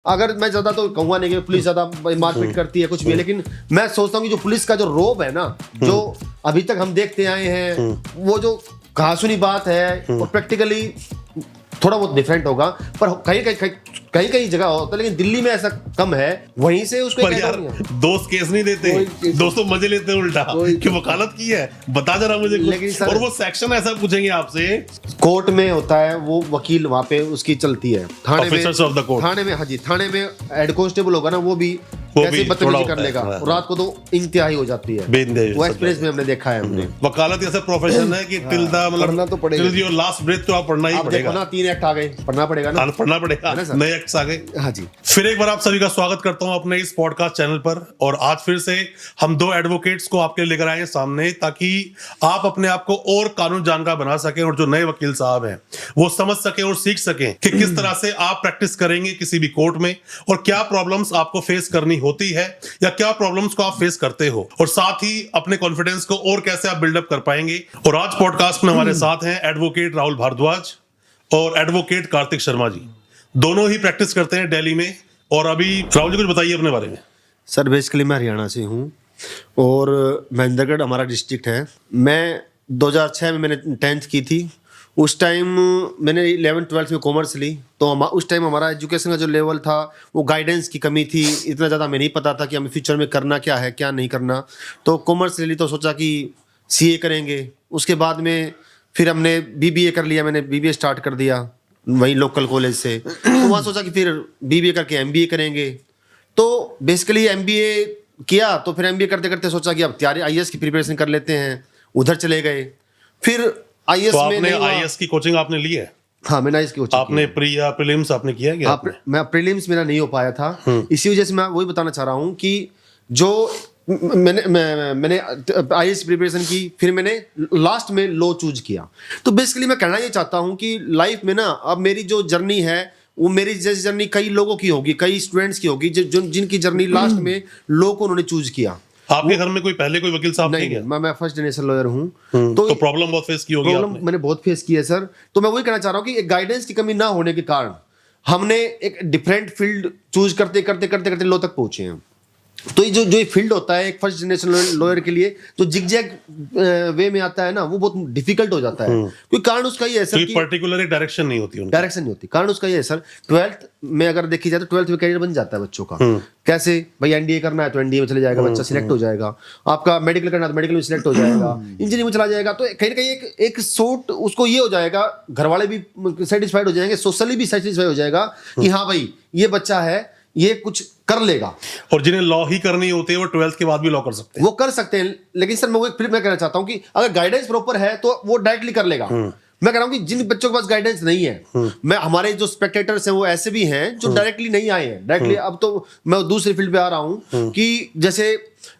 अगर मैं ज्यादा तो कहूंगा नहीं कि पुलिस ज्यादा मारपीट करती है कुछ भी है, लेकिन मैं सोचता हूँ कि जो पुलिस का जो रोब है ना, जो अभी तक हम देखते आए हैं, वो जो कहासुनी बात है और प्रैक्टिकली थोड़ा बहुत डिफरेंट होगा, पर कहीं जगह होता है, लेकिन दिल्ली में ऐसा कम है। वहीं से उसको पर यार दोस्त केस नहीं देते, दोस्तों मजे लेते हैं उल्टा कि वकालत की है, बता जरा मुझे कुछ। और वो सेक्शन ऐसा पूछेंगे आपसे, कोर्ट में होता है वो वकील, वहां पे उसकी चलती है। थाने में ऑफिसर्स ऑफ द कोर्ट, थाने में, हाँ जी, थाने में हेड कांस्टेबल होगा ना, वो भी कैसे बदतमीजी कर लेगा, रात को तो इंतहाई हो जाती है। वो एक्सपीरियंस में हमने देखा है। हमने वकालत ऐसा प्रोफेशन है कि टिल द मतलब टिल योर लास्ट ब्रेथ तो आप पढ़ना ही पड़ेगा ना। 3 एक्ट आ गए, पढ़ना पड़ेगा ना, पढ़ना पड़ेगा, नए एक्ट्स आ गए। हाँ जी। फिर एक बार आप सभी का स्वागत करता हूं अपने इस पॉडकास्ट चैनल पर। और आज फिर से हम 2 एडवोकेट्स को आपके लेकर आए हैं सामने, ताकि आप अपने आप को और कानून जानकार बना सकें और जो नए वकील साहब हैं वो समझ सके और सीख सकें कि किस तरह से आप प्रैक्टिस करेंगे किसी भी कोर्ट में, और क्या प्रॉब्लम्स आपको फेस करनी होती है या क्या प्रॉब्लम्स को आप फेस करते हो, और साथ ही अपने कॉन्फिडेंस को और कैसे आप बिल्डअप कर पाएंगे। और आज पॉडकास्ट में हमारे साथ हैं एडवोकेट राहुल भारद्वाज और एडवोकेट कार्तिक शर्मा जी। दोनों ही प्रैक्टिस करते हैं दिल्ली में। और अभी राहुल जी कुछ बताइए अपने बारे में। सर बेसिकली मैं हरियाणा से हूँ और महेंद्रगढ़ हमारा डिस्ट्रिक्ट है। मैं 2006 में मैंने 10th की थी। उस टाइम मैंने 11th-12th में कॉमर्स ली, तो उस टाइम हमारा एजुकेशन का जो लेवल था वो गाइडेंस की कमी थी। इतना ज़्यादा हमें नहीं पता था कि हमें फ्यूचर में करना क्या है क्या नहीं करना। तो कॉमर्स ले ली, तो सोचा कि CA करेंगे। उसके बाद में फिर हमने BBA कर लिया। मैंने BBA स्टार्ट कर दिया वहीं लोकल कॉलेज से। तो वहाँ सोचा कि फिर BBA करके MBA करेंगे। तो बेसिकली MBA किया, तो फिर MBA करते करते सोचा कि अब तैयारी IAS की प्रिपरेशन कर लेते हैं, उधर चले गए। फिर IAS तो में आपने IAS की कोचिंग आपने ली है? हाँ, मैंने IAS की कोचिंग आपने प्री या प्रीलिम्स आपने किया क्या? मैं प्रीलिम्स मेरा नहीं हो पाया था। इसी वजह से मैं वही बताना चाह रहा हूँ कि जो मैंने IAS प्रिपरेशन की, फिर मैंने लास्ट में लॉ चूज किया। तो बेसिकली मैं कहना ये चाहता हूँ कि लाइफ में ना अब मेरी जो जर्नी है वो मेरी जैसी जर्नी कई लोगों की होगी, कई स्टूडेंट्स की होगी जिनकी जर्नी लास्ट में लॉ को उन्होंने चूज किया। आपके घर में कोई पहले कोई वकील साहब नहीं? मैं फर्स्ट जनरेशन लॉयर हूँ। तो प्रॉब्लम बहुत फेस की होगी प्रॉब्लम मैंने बहुत फेस की है सर। तो मैं वही कहना चाह रहा हूँ कि एक गाइडेंस की कमी ना होने के कारण हमने एक डिफरेंट फील्ड चूज करते करते करते करते लॉ तक पहुंचे हैं। तो ये जो फील्ड होता है एक फर्स्ट जनरेशन लॉयर के लिए, जो जिगजैग वे में आता है ना, वो बहुत डिफिकल्ट हो जाता है। क्योंकि कारण उसका ये है सर कि पर्टिकुलर डायरेक्शन नहीं होती, डायरेक्शन नहीं होती। कारण उसका ये है सर, 12th में अगर देखी जाए तो 12th में कैरियर बन जाता है बच्चों का। कैसे भाई, NDA करना है तो NDA में चले जाएगा, बच्चा सिलेक्ट हो जाएगा। आपका मेडिकल करना है तो मेडिकल में सिलेक्ट हो जाएगा, इंजीनियरिंग में चला जाएगा। तो कहीं ना कहीं एक शॉर्ट उसको ये हो जाएगा, घर वाले भी सेटिस्फाइड हो जाएंगे, सोशली भी सेटिस्फाइड हो जाएगा कि हाँ भाई ये बच्चा है, ये कुछ कर लेगा। और जिन्हें लॉ ही करनी होती है वो 12th के बाद भी लॉ कर सकते हैं, वो कर सकते हैं। लेकिन सर मैं कहना चाहता हूं कि अगर गाइडेंस प्रॉपर है तो वो डायरेक्टली कर लेगा। मैं कह रहा हूं कि जिन बच्चों के पास गाइडेंस नहीं है, मैं हमारे जो स्पेक्टेटर्स हैं वो ऐसे भी हैं जो डायरेक्टली नहीं आए हैं। डायरेक्टली अब तो मैं दूसरी फील्ड पे आ रहा हूं कि जैसे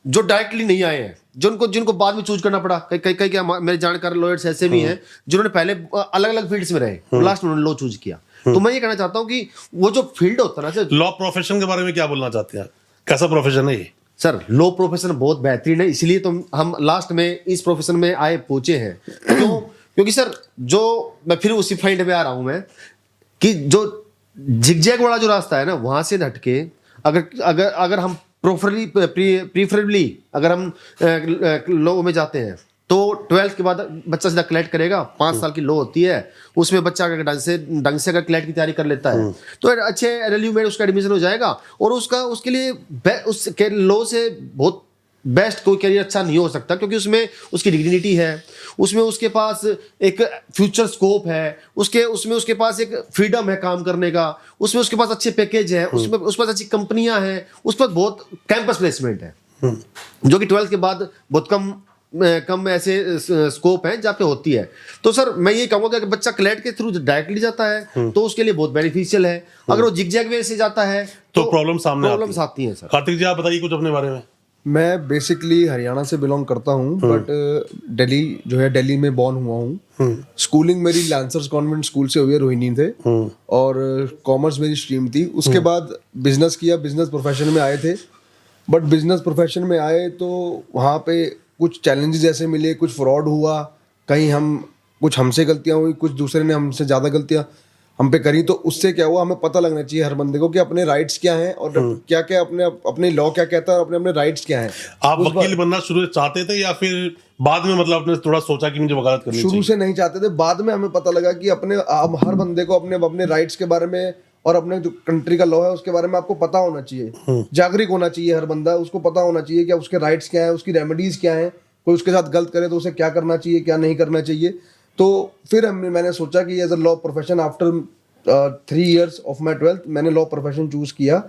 जो डायरेक्टली नहीं आए हैं, जिनको बाद में चूज करना पड़ा। कई मेरे जानकार लॉयर्स ऐसे भी हैं जिन्होंने पहले अलग अलग फील्ड्स में रहे, लास्ट में उन्होंने लॉ चूज किया। तो मैं ये कहना चाहता हूँ कि वो जो फील्ड होता है ना सर, लॉ प्रोफेशन के बारे में क्या बोलना चाहते हैं? कैसा प्रोफेशन है ये? सर लॉ प्रोफेशन बहुत बेहतरीन है, इसलिए तो हम लास्ट में इस प्रोफेशन में आए पहुंचे हैं। क्यों? क्योंकि सर जो मैं फिर उसी पॉइंट पे आ रहा हूं मैं कि जो जिगजैग वाला जो रास्ता है ना, वहां से हटके अगर हम प्रीफरेबली अगर हम लॉ में जाते हैं तो 12th के बाद बच्चा सीधा क्लैट करेगा। 5 साल की लॉ होती है, उसमें बच्चा अगर ढंग से अगर क्लैट की तैयारी कर लेता है तो अच्छे LLU में उसका एडमिशन हो जाएगा। और उसके लिए उसके लॉ से बहुत बेस्ट कोई करियर अच्छा नहीं हो सकता, क्योंकि उसमें उसकी डिग्निटी है, उसमें उसके पास एक फ्यूचर स्कोप है, उसमें उसके पास एक फ्रीडम है काम करने का, उसमें उसके पास अच्छे पैकेज है, उसके पास अच्छी कंपनियां हैं, उस पर बहुत कैंपस प्लेसमेंट है, जो कि 12th के बाद बहुत कम ऐसे स्कोप है जहाँ पे होती है। तो सर मैं ये कहूँगा कि बच्चा क्लैट के थ्रू डायरेक्टली जाता है तो उसके लिए बहुत बेनिफिशियल है। अगर वो जिगजैग वे से जाता है तो प्रॉब्लम्स आती हैं। सर कार्तिक जी आप बताइए कुछ अपने बारे में। मैं बेसिकली हरियाणा से बिलोंग करता हूँ, बट दिल्ली में बॉर्न हुआ हूँ। स्कूलिंग मेरी लांसर्स कॉन्वेंट स्कूल से हुई है, रोहिणी थे, और कॉमर्स मेरी स्ट्रीम थी। उसके बाद बिजनेस किया, बिजनेस प्रोफेशन में आए थे। बट बिजनेस प्रोफेशन में आए तो वहाँ पे कुछ चैलेंजेस ऐसे मिले, कुछ फ्रॉड हुआ, कहीं कुछ हमसे गलतियाँ हुई, कुछ दूसरे ने हमसे ज़्यादा गलतियाँ। हम पे करी, तो उससे क्या हुआ, हमें पता लगना चाहिए हर बंदे को कि अपने राइट्स क्या हैं और क्या क्या अपने लॉ क्या कहता है और अपने अपने राइट्स क्या हैं। आप वकील बनना शुरू से चाहते थे या फिर बाद में मतलब आपने थोड़ा सोचा कि मुझे वकालत करनी शुरू चाहिए? से नहीं चाहते थे, बाद में हमें पता लगा कि हम हर बंदे को अपने अपने राइट्स के बारे में और अपने जो कंट्री का लॉ है उसके बारे में आपको पता होना चाहिए, जागरूक होना चाहिए। हर बंदा उसको पता होना चाहिए कि उसके राइट्स क्या है, उसकी रेमेडीज क्या है, कोई उसके साथ गलत करे तो उसे क्या करना चाहिए, क्या नहीं करना चाहिए। तो फिर मैंने सोचा कि as a law profession after 3 years of my 12th मैंने लॉ प्रोफेशन चूज किया।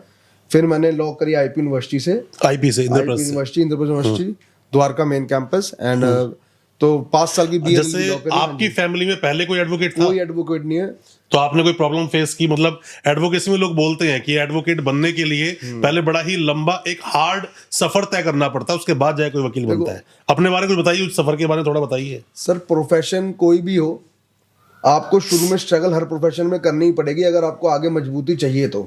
फिर मैंने लॉ करी आईपी यूनिवर्सिटी से, आईपी से, इंद्रप्रस्थ से। Indraprastha university Dwarka main campus. And तो 5 साल की बीए जैसे आपकी फैमिली में पहले कोई एडवोकेट था? कोई एडवोकेट नहीं है। तो आपने कोई प्रॉब्लम फेस की? मतलब एडवोकेसी में लोग बोलते हैं कि एडवोकेट बनने के लिए पहले बड़ा ही लंबा एक हार्ड सफर तय करना पड़ता है, उसके बाद जाए कोई वकील बनता है। अपने बारे में कुछ बताइए, उस सफर के बारे में थोड़ा बताइए। सर प्रोफेशन कोई भी हो, आपको शुरू में स्ट्रगल हर प्रोफेशन में करनी ही पड़ेगी अगर आपको आगे मजबूती चाहिए तो।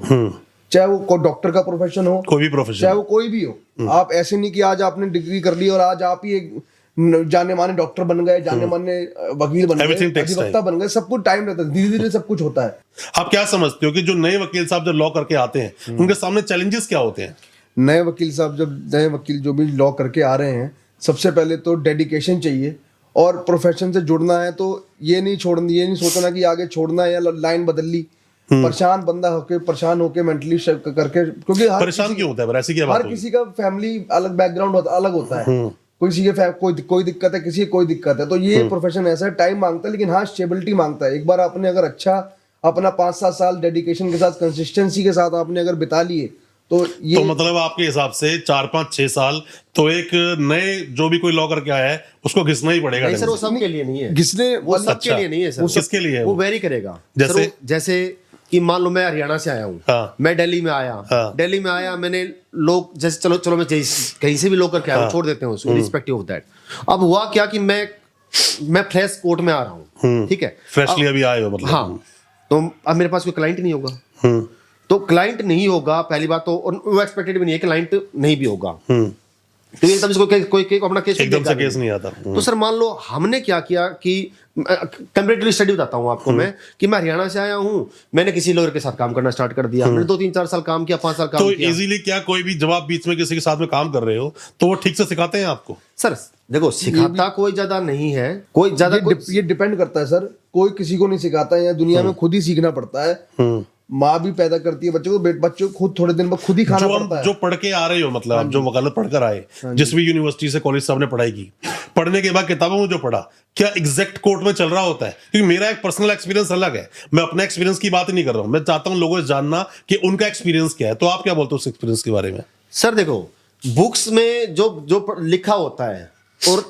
चाहे वो डॉक्टर का प्रोफेशन हो, कोई भी प्रोफेशन, चाहे वो कोई भी हो। आप ऐसे नहीं कि आज आपने डिग्री कर ली और आज आप ही एक जाने माने डॉक्टर बन गए, जाने माने वकील बन गए, अधिवक्ता बन गए। सब कुछ टाइम लगता है, धीरे धीरे सब कुछ होता है। आप क्या समझते हो कि जो नए वकील साहब जो लॉ करके आते हैं उनके सामने चैलेंजेस क्या होते हैं? नए वकील साहब नए वकील जो भी लॉ करके आ रहे हैं, सबसे पहले तो डेडिकेशन चाहिए और प्रोफेशन से जुड़ना है तो ये नहीं सोचना कि आगे छोड़ना है या लाइन बदल ली। परेशान बंदा परेशान होके मेंटली करके, क्योंकि परेशान क्यों होता है? ऐसी क्या बात हर किसी का फैमिली अलग बैकग्राउंड अलग होता है। किसी के कोई दिक्कत है, किसी की कोई दिक्कत है। तो ये प्रोफेशन ऐसा है, टाइम मांगता है, लेकिन हाँ स्टेबिलिटी मांगता है। एक बार आपने अगर अच्छा अपना 5-7 साल डेडिकेशन के साथ, कंसिस्टेंसी के साथ आपने अगर बिता लिए तो ये तो मतलब आपके हिसाब से 4-5-6 साल तो एक नए जो भी कोई लॉ करके आया है उसको घिसना ही पड़ेगा। नहीं सर, वो सबके लिए नहीं है, घिसने वो सबके लिए नहीं है सर। वो किसके लिए है? वो वेरी करेगा। जैसे? जैसे कि मान लो मैं हरियाणा से आया हूँ, हाँ। मैं दिल्ली में आया, दिल्ली में आया मैंने लोग जैसे चलो मैं कहीं से भी लोग करके आया, छोड़ देते हैं उसको, रिस्पेक्टिव ऑफ दैट। अब हुआ क्या कि मैं फ्रेश कोर्ट में आ रहा हूँ, ठीक है, फ्रेशली अभी आए हो मतलब। हाँ, तो अब मेरे पास कोई क्लाइंट नहीं होगा। तो क्लाइंट नहीं होगा पहली बात तो, और वो एक्सपेक्टेड भी नहीं है कि क्लाइंट नहीं भी होगा। तो एकदम से कोई अपना केस एकदम से केस नहीं आता। तो सर मान लो हमने क्या किया कि कंपैरेटिवली स्टडी बताता हूँ आपको मैं, कि मैं हरियाणा से आया हूँ, मैंने किसी लॉयर के साथ काम करना स्टार्ट कर दिया। मैंने 2-3-4 साल काम किया, 5 साल काम तो किया। इजीली क्या कोई भी जब आप बीच में किसी के साथ में काम कर रहे हो तो वो ठीक से सिखाते हैं आपको? सर देखो, सिखाता कोई ज्यादा नहीं है, कोई ज्यादा ये डिपेंड करता है सर। कोई किसी को नहीं सिखाता है, दुनिया में खुद ही सीखना पड़ता है। माँ भी पैदा करती है बच्चों को, बच्चों को खुद थोड़े दिन बाद खुद ही खाना पड़ता है। जो पढ़ के आ रहे हो, मतलब आप जो वकालत पढ़कर आए, जिस भी यूनिवर्सिटी से कॉलेज से आपने पढ़ाई की, पढ़ने के बाद किताबों में जो पढ़ा, क्या एग्जैक्ट कोर्ट में चल रहा होता है? क्योंकि मेरा एक पर्सनल एक्सपीरियंस अलग है, मैं अपने एक्सपीरियंस की बात नहीं कर रहा हूं, मैं चाहता हूं लोगों से जानना कि उनका एक्सपीरियंस क्या है। तो आप क्या बोलते हो उस एक्सपीरियंस के बारे में? सर देखो, बुक्स में जो लिखा होता है और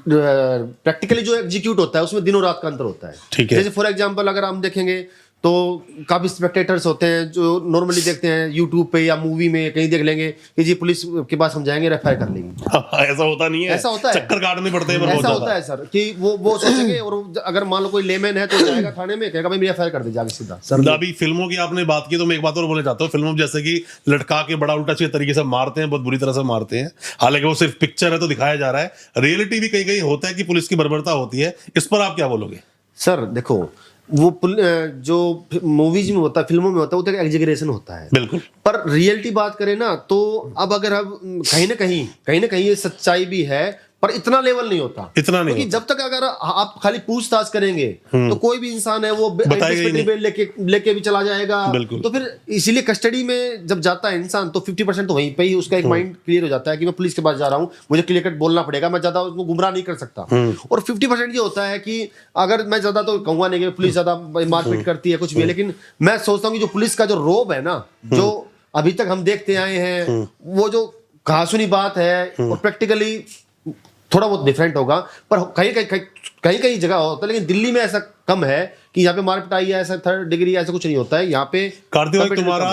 प्रैक्टिकली जो एग्जीक्यूट होता है उसमें दिनों रात का अंतर होता है। ठीक है। जैसे फॉर एग्जांपल अगर हम देखेंगे तो काफी स्पेक्टेटर्स होते हैं जो नॉर्मली देखते हैं यूट्यूब पे या मूवी में, कहीं देख लेंगे कि जी पुलिस के पास हम जाएंगे, रेफर कर लेंगे। ऐसा होता नहीं है, ऐसा होता है, चक्कर काटने पड़ते हैं। ऐसा होता है सर कि वो सोचेंगे, और अगर मान लो कोई लेमैन है तो जाएगा थाने में, कहेगा भाई मेरा एफआईआर कर दे जाके सीधा। मतलब अभी फिल्मों की आपने बात की तो मैं एक बात और बोलना चाहता हूँ। फिल्मों में जैसे कि लटका के बड़ा उल्टा सीधे तरीके से मारते हैं, बहुत बुरी तरह से मारते हैं, हालांकि वो सिर्फ पिक्चर है तो दिखाया जा रहा है। रियलिटी भी कहीं कहीं होता है कि पुलिस की बर्बरता होती है, इस पर आप क्या बोलोगे? सर देखो, वो जो मूवीज में होता है, फिल्मों में होता है, वो तो एग्जीगरेशन होता है बिल्कुल। पर रियलिटी बात करें ना तो अब अगर हम कहीं ना कहीं ये सच्चाई भी है, पर इतना लेवल नहीं होता, इतना नहीं क्योंकि जब तक अगर आप खाली पूछताछ करेंगे तो कोई भी इंसान है वो बेल लेके भी चला जाएगा। तो फिर इसीलिए कस्टडी में जब जाता है इंसान तो 50% तो वहीं पे ही उसका एक माइंड क्लियर हो जाता है कि मैं पुलिस के पास जा रहा हूँ, मुझे क्लियर कट बोलना पड़ेगा, मैं ज्यादा उसको गुमराह नहीं कर सकता। और 50% ये होता है कि अगर मैं ज्यादा तो कहूंगा नहीं कि पुलिस ज्यादा मारपीट करती है कुछ भी है, लेकिन मैं सोचता हूँ कि जो पुलिस का जो रोब है ना, जो अभी तक हम देखते आए हैं, वो जो कहासुनी बात है और प्रैक्टिकली थोड़ा बहुत डिफरेंट होगा, पर कहीं जगह होता है, लेकिन दिल्ली में ऐसा कम है कि यहाँ पे मार पिटाई है, ऐसा 3rd डिग्री ऐसा कुछ नहीं होता है यहाँ पे। कार्तिक भाई, तुम्हारा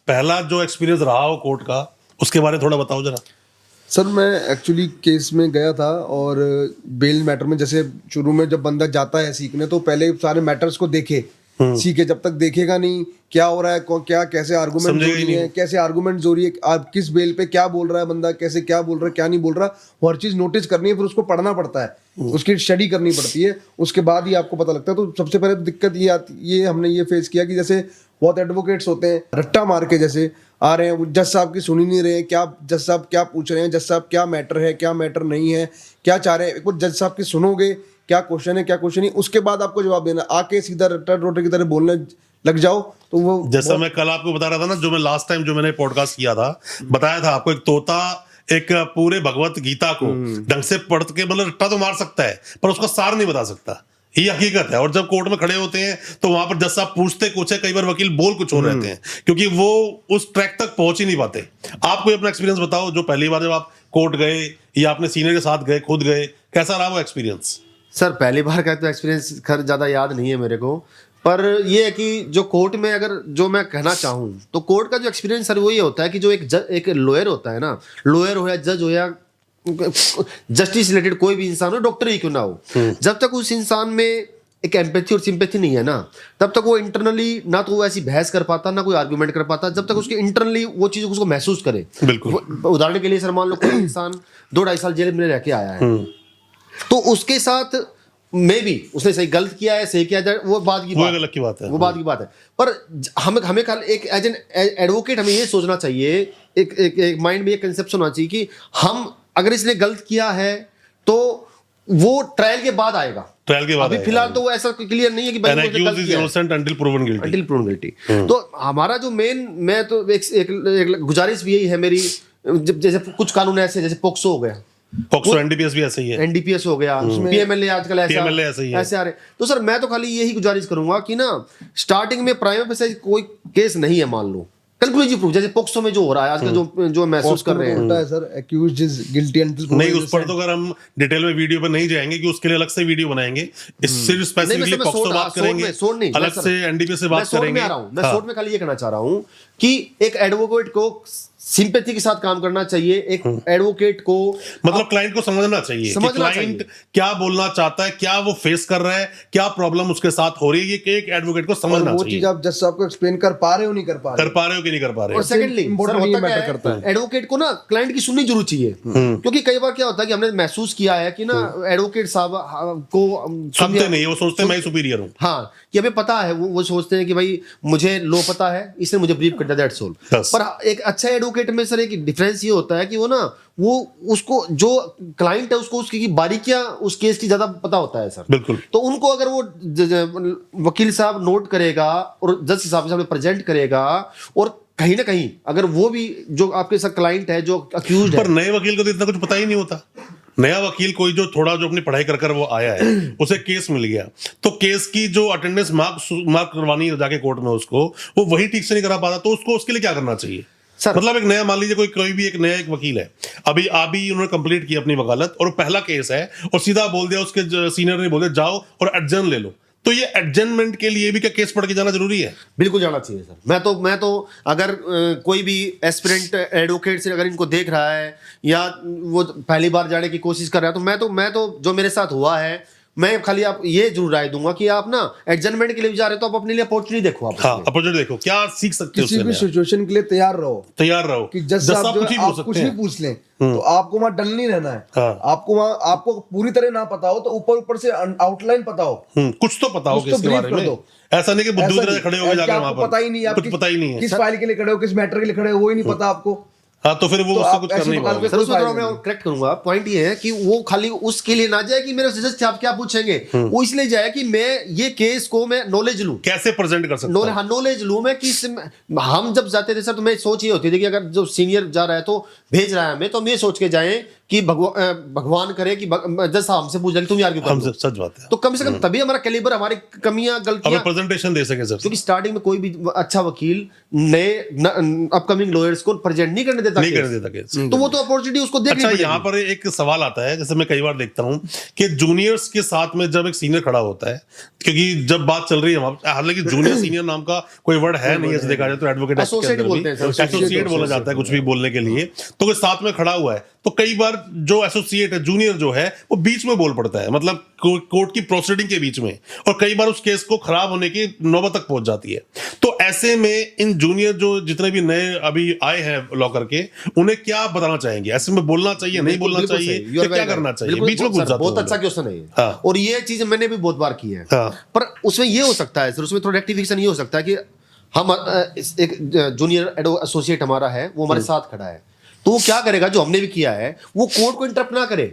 पहला जो एक्सपीरियंस रहा हो कोर्ट का, उसके बारे में थोड़ा बताओ जरा। सर मैं एक्चुअली केस में गया था और बेल मैटर में, जैसे शुरू में जब बंदा जाता है सीखने तो पहले सारे मैटर्स को देखे सीखे, जब तक देखेगा नहीं क्या हो रहा है, क्या कैसे आर्गुमेंट हो समझेगा ही रही है, नहीं। कैसे आर्गुमेंट हो रही है, आप किस बेल पे क्या बोल रहा है बंदा, कैसे क्या बोल रहा है क्या नहीं बोल रहा, वो हर चीज नोटिस करनी है, फिर उसको पढ़ना पड़ता है, उसकी स्टडी करनी पड़ती है, उसके बाद ही आपको पता लगता है। तो सबसे पहले तो दिक्कत ये आती, ये हमने ये फेस किया कि जैसे बहुत एडवोकेट्स होते हैं रट्टा मार के जैसे आ रहे हैं, जज साहब की सुन ही नहीं रहे हैं, क्या जज साहब क्या पूछ रहे हैं, जज साहब क्या मैटर है क्या मैटर नहीं है, क्या चाह रहे हैं, एक बार जज साहब की सुनोगे क्या क्वेश्चन है क्या क्वेश्चन नहीं, उसके बाद आपको जवाब देना, आके सीधा रट्टा रोटे की तरह बोलने लग जाओ तो वो जैसा मैं कल आपको बता रहा था ना, जो मैं लास्ट टाइम जो मैंने पॉडकास्ट किया था, बताया था आपको, एक तोता एक पूरे भगवत गीता को ढंग से पढ़ के मतलब रट्टा तो मार सकता है पर उसका सार नहीं बता सकता, ये हकीकत है। और जब कोर्ट में खड़े होते हैं तो वहां पर जज साहब पूछते कुछ है, कई बार वकील बोल कुछ और रहते हैं, क्योंकि वो उस ट्रैक तक पहुंच ही नहीं पाते। आप कोई अपना एक्सपीरियंस बताओ, जो पहली बार जब आप कोर्ट गए या अपने सीनियर के साथ गए, खुद गए, कैसा रहा वो एक्सपीरियंस? सर पहली बार का तो एक्सपीरियंस खैर ज़्यादा याद नहीं है मेरे को, पर ये है कि जो कोर्ट में अगर जो मैं कहना चाहूँ तो कोर्ट का जो एक्सपीरियंस सर वो ये होता है कि जो एक लॉयर होता है ना, लॉयर हो या जज हो या जस्टिस रिलेटेड कोई भी इंसान हो, डॉक्टर ही क्यों ना हो, जब तक उस इंसान में एक एम्पैथी और सिंपैथी नहीं है ना, तब तक वो इंटरनली ना तो वो ऐसी बहस कर पाता ना कोई आर्गुमेंट कर पाता, जब तक उसके इंटरनली वो चीज़ उसको महसूस करे। बिल्कुल। उदाहरण के लिए सर मान लो कोई इंसान 2-2.5 साल जेल में रह के आया है, तो उसके साथ मे भी उसने सही गलत किया है सही किया जाए वो बात की वो अलग की बात है, वो बात की बात है, पर हमें कल एक एज एन एडवोकेट हमें ये सोचना चाहिए, एक माइंड में ये कंसेप्शन होना चाहिए कि हम अगर इसने गलत किया है तो वो ट्रायल के बाद आएगा, ट्रायल के बाद अभी फिलहाल तो वो ऐसा क्लियर नहीं है कि भाई An उसने गलत accused is किया है। innocent until proven guilty। Until proven guilty। तो हमारा जो मेन, मैं तो एक गुजारिश भी यही है मेरी, जब जैसे कुछ कानून ऐसे जैसे पोक्सो हो गया, पॉक्सो एनडीपीएस भी ऐसा ही है, एनडीपीएस हो गया, पीएमएलए आजकल PMLA ऐसा ही है। ऐसे आ रहे, तो सर मैं तो खाली यही गुजारिश करूंगा कि ना स्टार्टिंग में प्राइमरी पे से कोई केस नहीं है, मान लो कंक्लूसिव प्रूफ, जैसे पोक्सो में जो हो रहा है आजकल जो महसूस कर रहे हैं, उल्टा है sir, accused is guilty until नहीं, उस पर तो अगर हम डिटेल में वीडियो पे नहीं जाएंगे कि उसके लिए अलग से वीडियो बनाएंगे, सिर्फ स्पेसिफिकली पॉक्सो बात करेंगे, अलग से एनडीपीएस से बात करेंगे। मैं सोच में खाली ये कहना चाह रहा हूँ कि एक एडवोकेट को सिंपैथी के साथ काम करना चाहिए, एक एडवोकेट को मतलब क्लाइंट को समझना चाहिए कि क्लाइंट क्या बोलना चाहता है, क्या वो फेस कर रहा है, क्या प्रॉब्लम उसके साथ हो रही है, ये एक एडवोकेट को समझना वो चाहिए। चीज आप जज साहब को एक्सप्लेन कर पा रहे हो नहीं कर पा रहे कर पा रहे हो कि नहीं कर पा रहे और हो। सेकंडली important सर ये होता क्या matter करता है, एडवोकेट को ना क्लाइंट की सुननी जरूर चाहिए, क्योंकि कई बार क्या होता है कि हमने महसूस किया है कि ना एडवोकेट साहब को सुनते नहीं, वो सोचते हैं मैं सुपीरियर हूँ। हाँ कि हमें पता है, वो सोचते हैं कि भाई मुझे लो पता है इसने मुझे ब्रीफ कर दिया, दैट्स ऑल। Yes। पर एक अच्छा एडवोकेट में सर एक डिफरेंस ये होता है कि वो ना वो उसको जो क्लाइंट है उसको उसकी बारीकियां उस केस की ज्यादा पता होता है सर, बिल्कुल। तो उनको अगर वो वकील साहब नोट करेगा और जज साहब के सामने प्रेजेंट करेगा, और कहीं ना कहीं अगर वो भी जो आपके साथ क्लाइंट है जो अक्यूज्ड है, पर नए वकील को तो इतना कुछ पता ही नहीं होता। नया वकील कोई जो थोड़ा जो अपनी पढ़ाई कर कर वो आया है, उसे केस मिल गया, तो केस की जो अटेंडेंस मार्क करवानी है जाके कोर्ट में उसको, वो वही ठीक से नहीं करा पाता, तो उसको उसके लिए क्या करना चाहिए सर? मतलब एक नया, मान लीजिए कोई भी एक नया एक वकील है, अभी उन्होंने कंप्लीट की अपनी वकालत और पहला केस है और सीधा बोल दिया उसके सीनियर ने, बोल दिया जाओ और एडजर्न ले लो, तो ये एडजर्नमेंट के लिए भी क्या केस पढ़ के जाना जरूरी है? बिल्कुल जाना चाहिए सर। मैं तो अगर कोई भी एस्पिरेंट एडवोकेट से अगर इनको देख रहा है या वो पहली बार जाने की कोशिश कर रहा है, तो मैं तो जो मेरे साथ हुआ है, मैं खाली आप ये जरूर राय दूंगा कि आप ना एडजर्नमेंट के लिए भी जा रहे हो तो आप अपने लिए अपॉर्चुनिटी देखो, आप हाँ, अपॉर्चुनिटी देखो, क्या सीख सकते हो, किसी भी सिचुएशन के लिए तैयार रहो, तैयार रहो कि जज साहब जो कुछ ही है, बोल आप सकते कुछ भी हैं। पूछ लें तो आपको वहां डल नहीं रहना है। हाँ। आपको वहां आपको पूरी तरह ना पता हो तो ऊपर से आउटलाइन पता हो, कुछ तो पता हो कुछ तो इसके brief बारे कर में, दो। ऐसा नहीं कि बुद्धू ऐसा की तरह नहीं, खड़े हो गए कि जाकर वहां आपको पर, पता ही नहीं, आप कुछ पता ही नहीं है। किस फाइल के लिए खड़े हो, किस मैटर के लिए खड़े हो, वो ही नहीं पता आपको। हाँ, तो फिर वो तो उससे आप कुछ ऐसे कर नहीं प्रकार पाओगे। के- सर उसमें कोई थोड़ा मैं फायदा करेक्ट करूंगा, पॉइंट ये है कि वो खाली उसके लिए ना जाए कि मेरे जज साहब क्या पूछेंगे, वो इसलिए जाए कि मैं ये केस को मैं नॉलेज लूं, कैसे प्रेजेंट कर सकता हूं? नॉलेज लूं मैं कि हम जब जाते थे सर तो मैं सोच ये होती थी कि अगर जो सीनियर जा रहा है तो भेज रहा है हमें, तो हम ये सोच के जाएं कि भगवान करे कि जज साहब हमसे पूछ लेंगे तुम यार क्यों हमसे, सच बात है, तो कम से कम तभी हमारा कैलिबर, हमारी कमियां हमें गलतियां, प्रेजेंटेशन दे सके सर, क्योंकि स्टार्टिंग में कोई भी अच्छा वकील नए अपकमिंग लॉयर्स को प्रेजेंट नहीं करने देता नहीं केस। करने देता केस। तो वो तो अपॉर्चुनिटी उसको देखनी अच्छा, पड़ेगी। यहाँ पर एक सवाल आता है, जैसे मैं कई बार देखता हूँ कि जूनियर्स के साथ में जब एक सीनियर खड़ा होता है, क्योंकि जब बात चल रही है, हालांकि जूनियर सीनियर नाम का कोई वर्ड है नहीं, ऐसे देखा जाए तो एडवोकेट Associate बोलते हैं सर, एसोसिएट बोला जाता है कुछ भी बोलने के लिए, तो कोई साथ में खड़ा हुआ है, तो कई बार जो एसोसिएट है, जूनियर जो है, वो बीच में बोल पड़ता है, मतलब कोर्ट की प्रोसीडिंग के बीच में, और कई बार उस केस को खराब होने की नौबत तक पहुंच जाती है। तो ऐसे में इन जूनियर जो जितने भी नए अभी आए हैं लॉ करके, उन्हें क्या बताना चाहेंगे? ऐसे में बोलना चाहिए, नहीं बोलना बिल्कुल चाहिए, सही। You are या क्या very करना right. चाहिए? बिल्कुल, बीच में घुस जाते हैं बहुत वो अच्छा लोग। क्वेश्चन है ये। हाँ। और ये चीज मैंने भी बहुत बार की है। हाँ। पर उसमें ये हो सकता है सर, उसमें थोड़ा रेक्टिफिकेशन ये हो सकता है कि हम एक जूनियर एसोसिएट हमारा है, वो हमारे साथ खड़ा है, तो वो क्या करेगा, जो हमने भी किया है, वो कोर्ट को इंटरप्ट ना करे।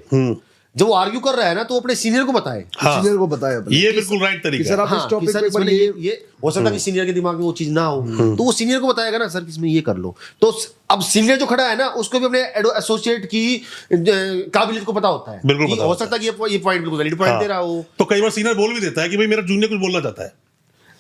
जब वो आर्ग्यू कर रहा है ना, तो वो अपने सीनियर को बताए। हाँ। सीनियर को बताया अपने। ये बिल्कुल राइट कि तरीका सर है। आप इस हाँ, टॉपिक कि सर पे एक बार इसमें ये ये हो सकता है कि सीनियर के दिमाग में वो चीज ना हो, तो वो सीनियर को बताएगा ना, सर इसमें ये कर लो। तो अब सीनियर जो खड़ा है ना, उसको भी अपने एसोसिएट की काबिलियत को पता होता है। बिल्कुल कि पता हो होता सकता है कि ये पॉइंट बिल्कुल वैलिड पॉइंट दे रहा हो। तो कई बार सीनियर बोल भी देता है कि भाई मेरा जूनियर कुछ बोलना चाहता है,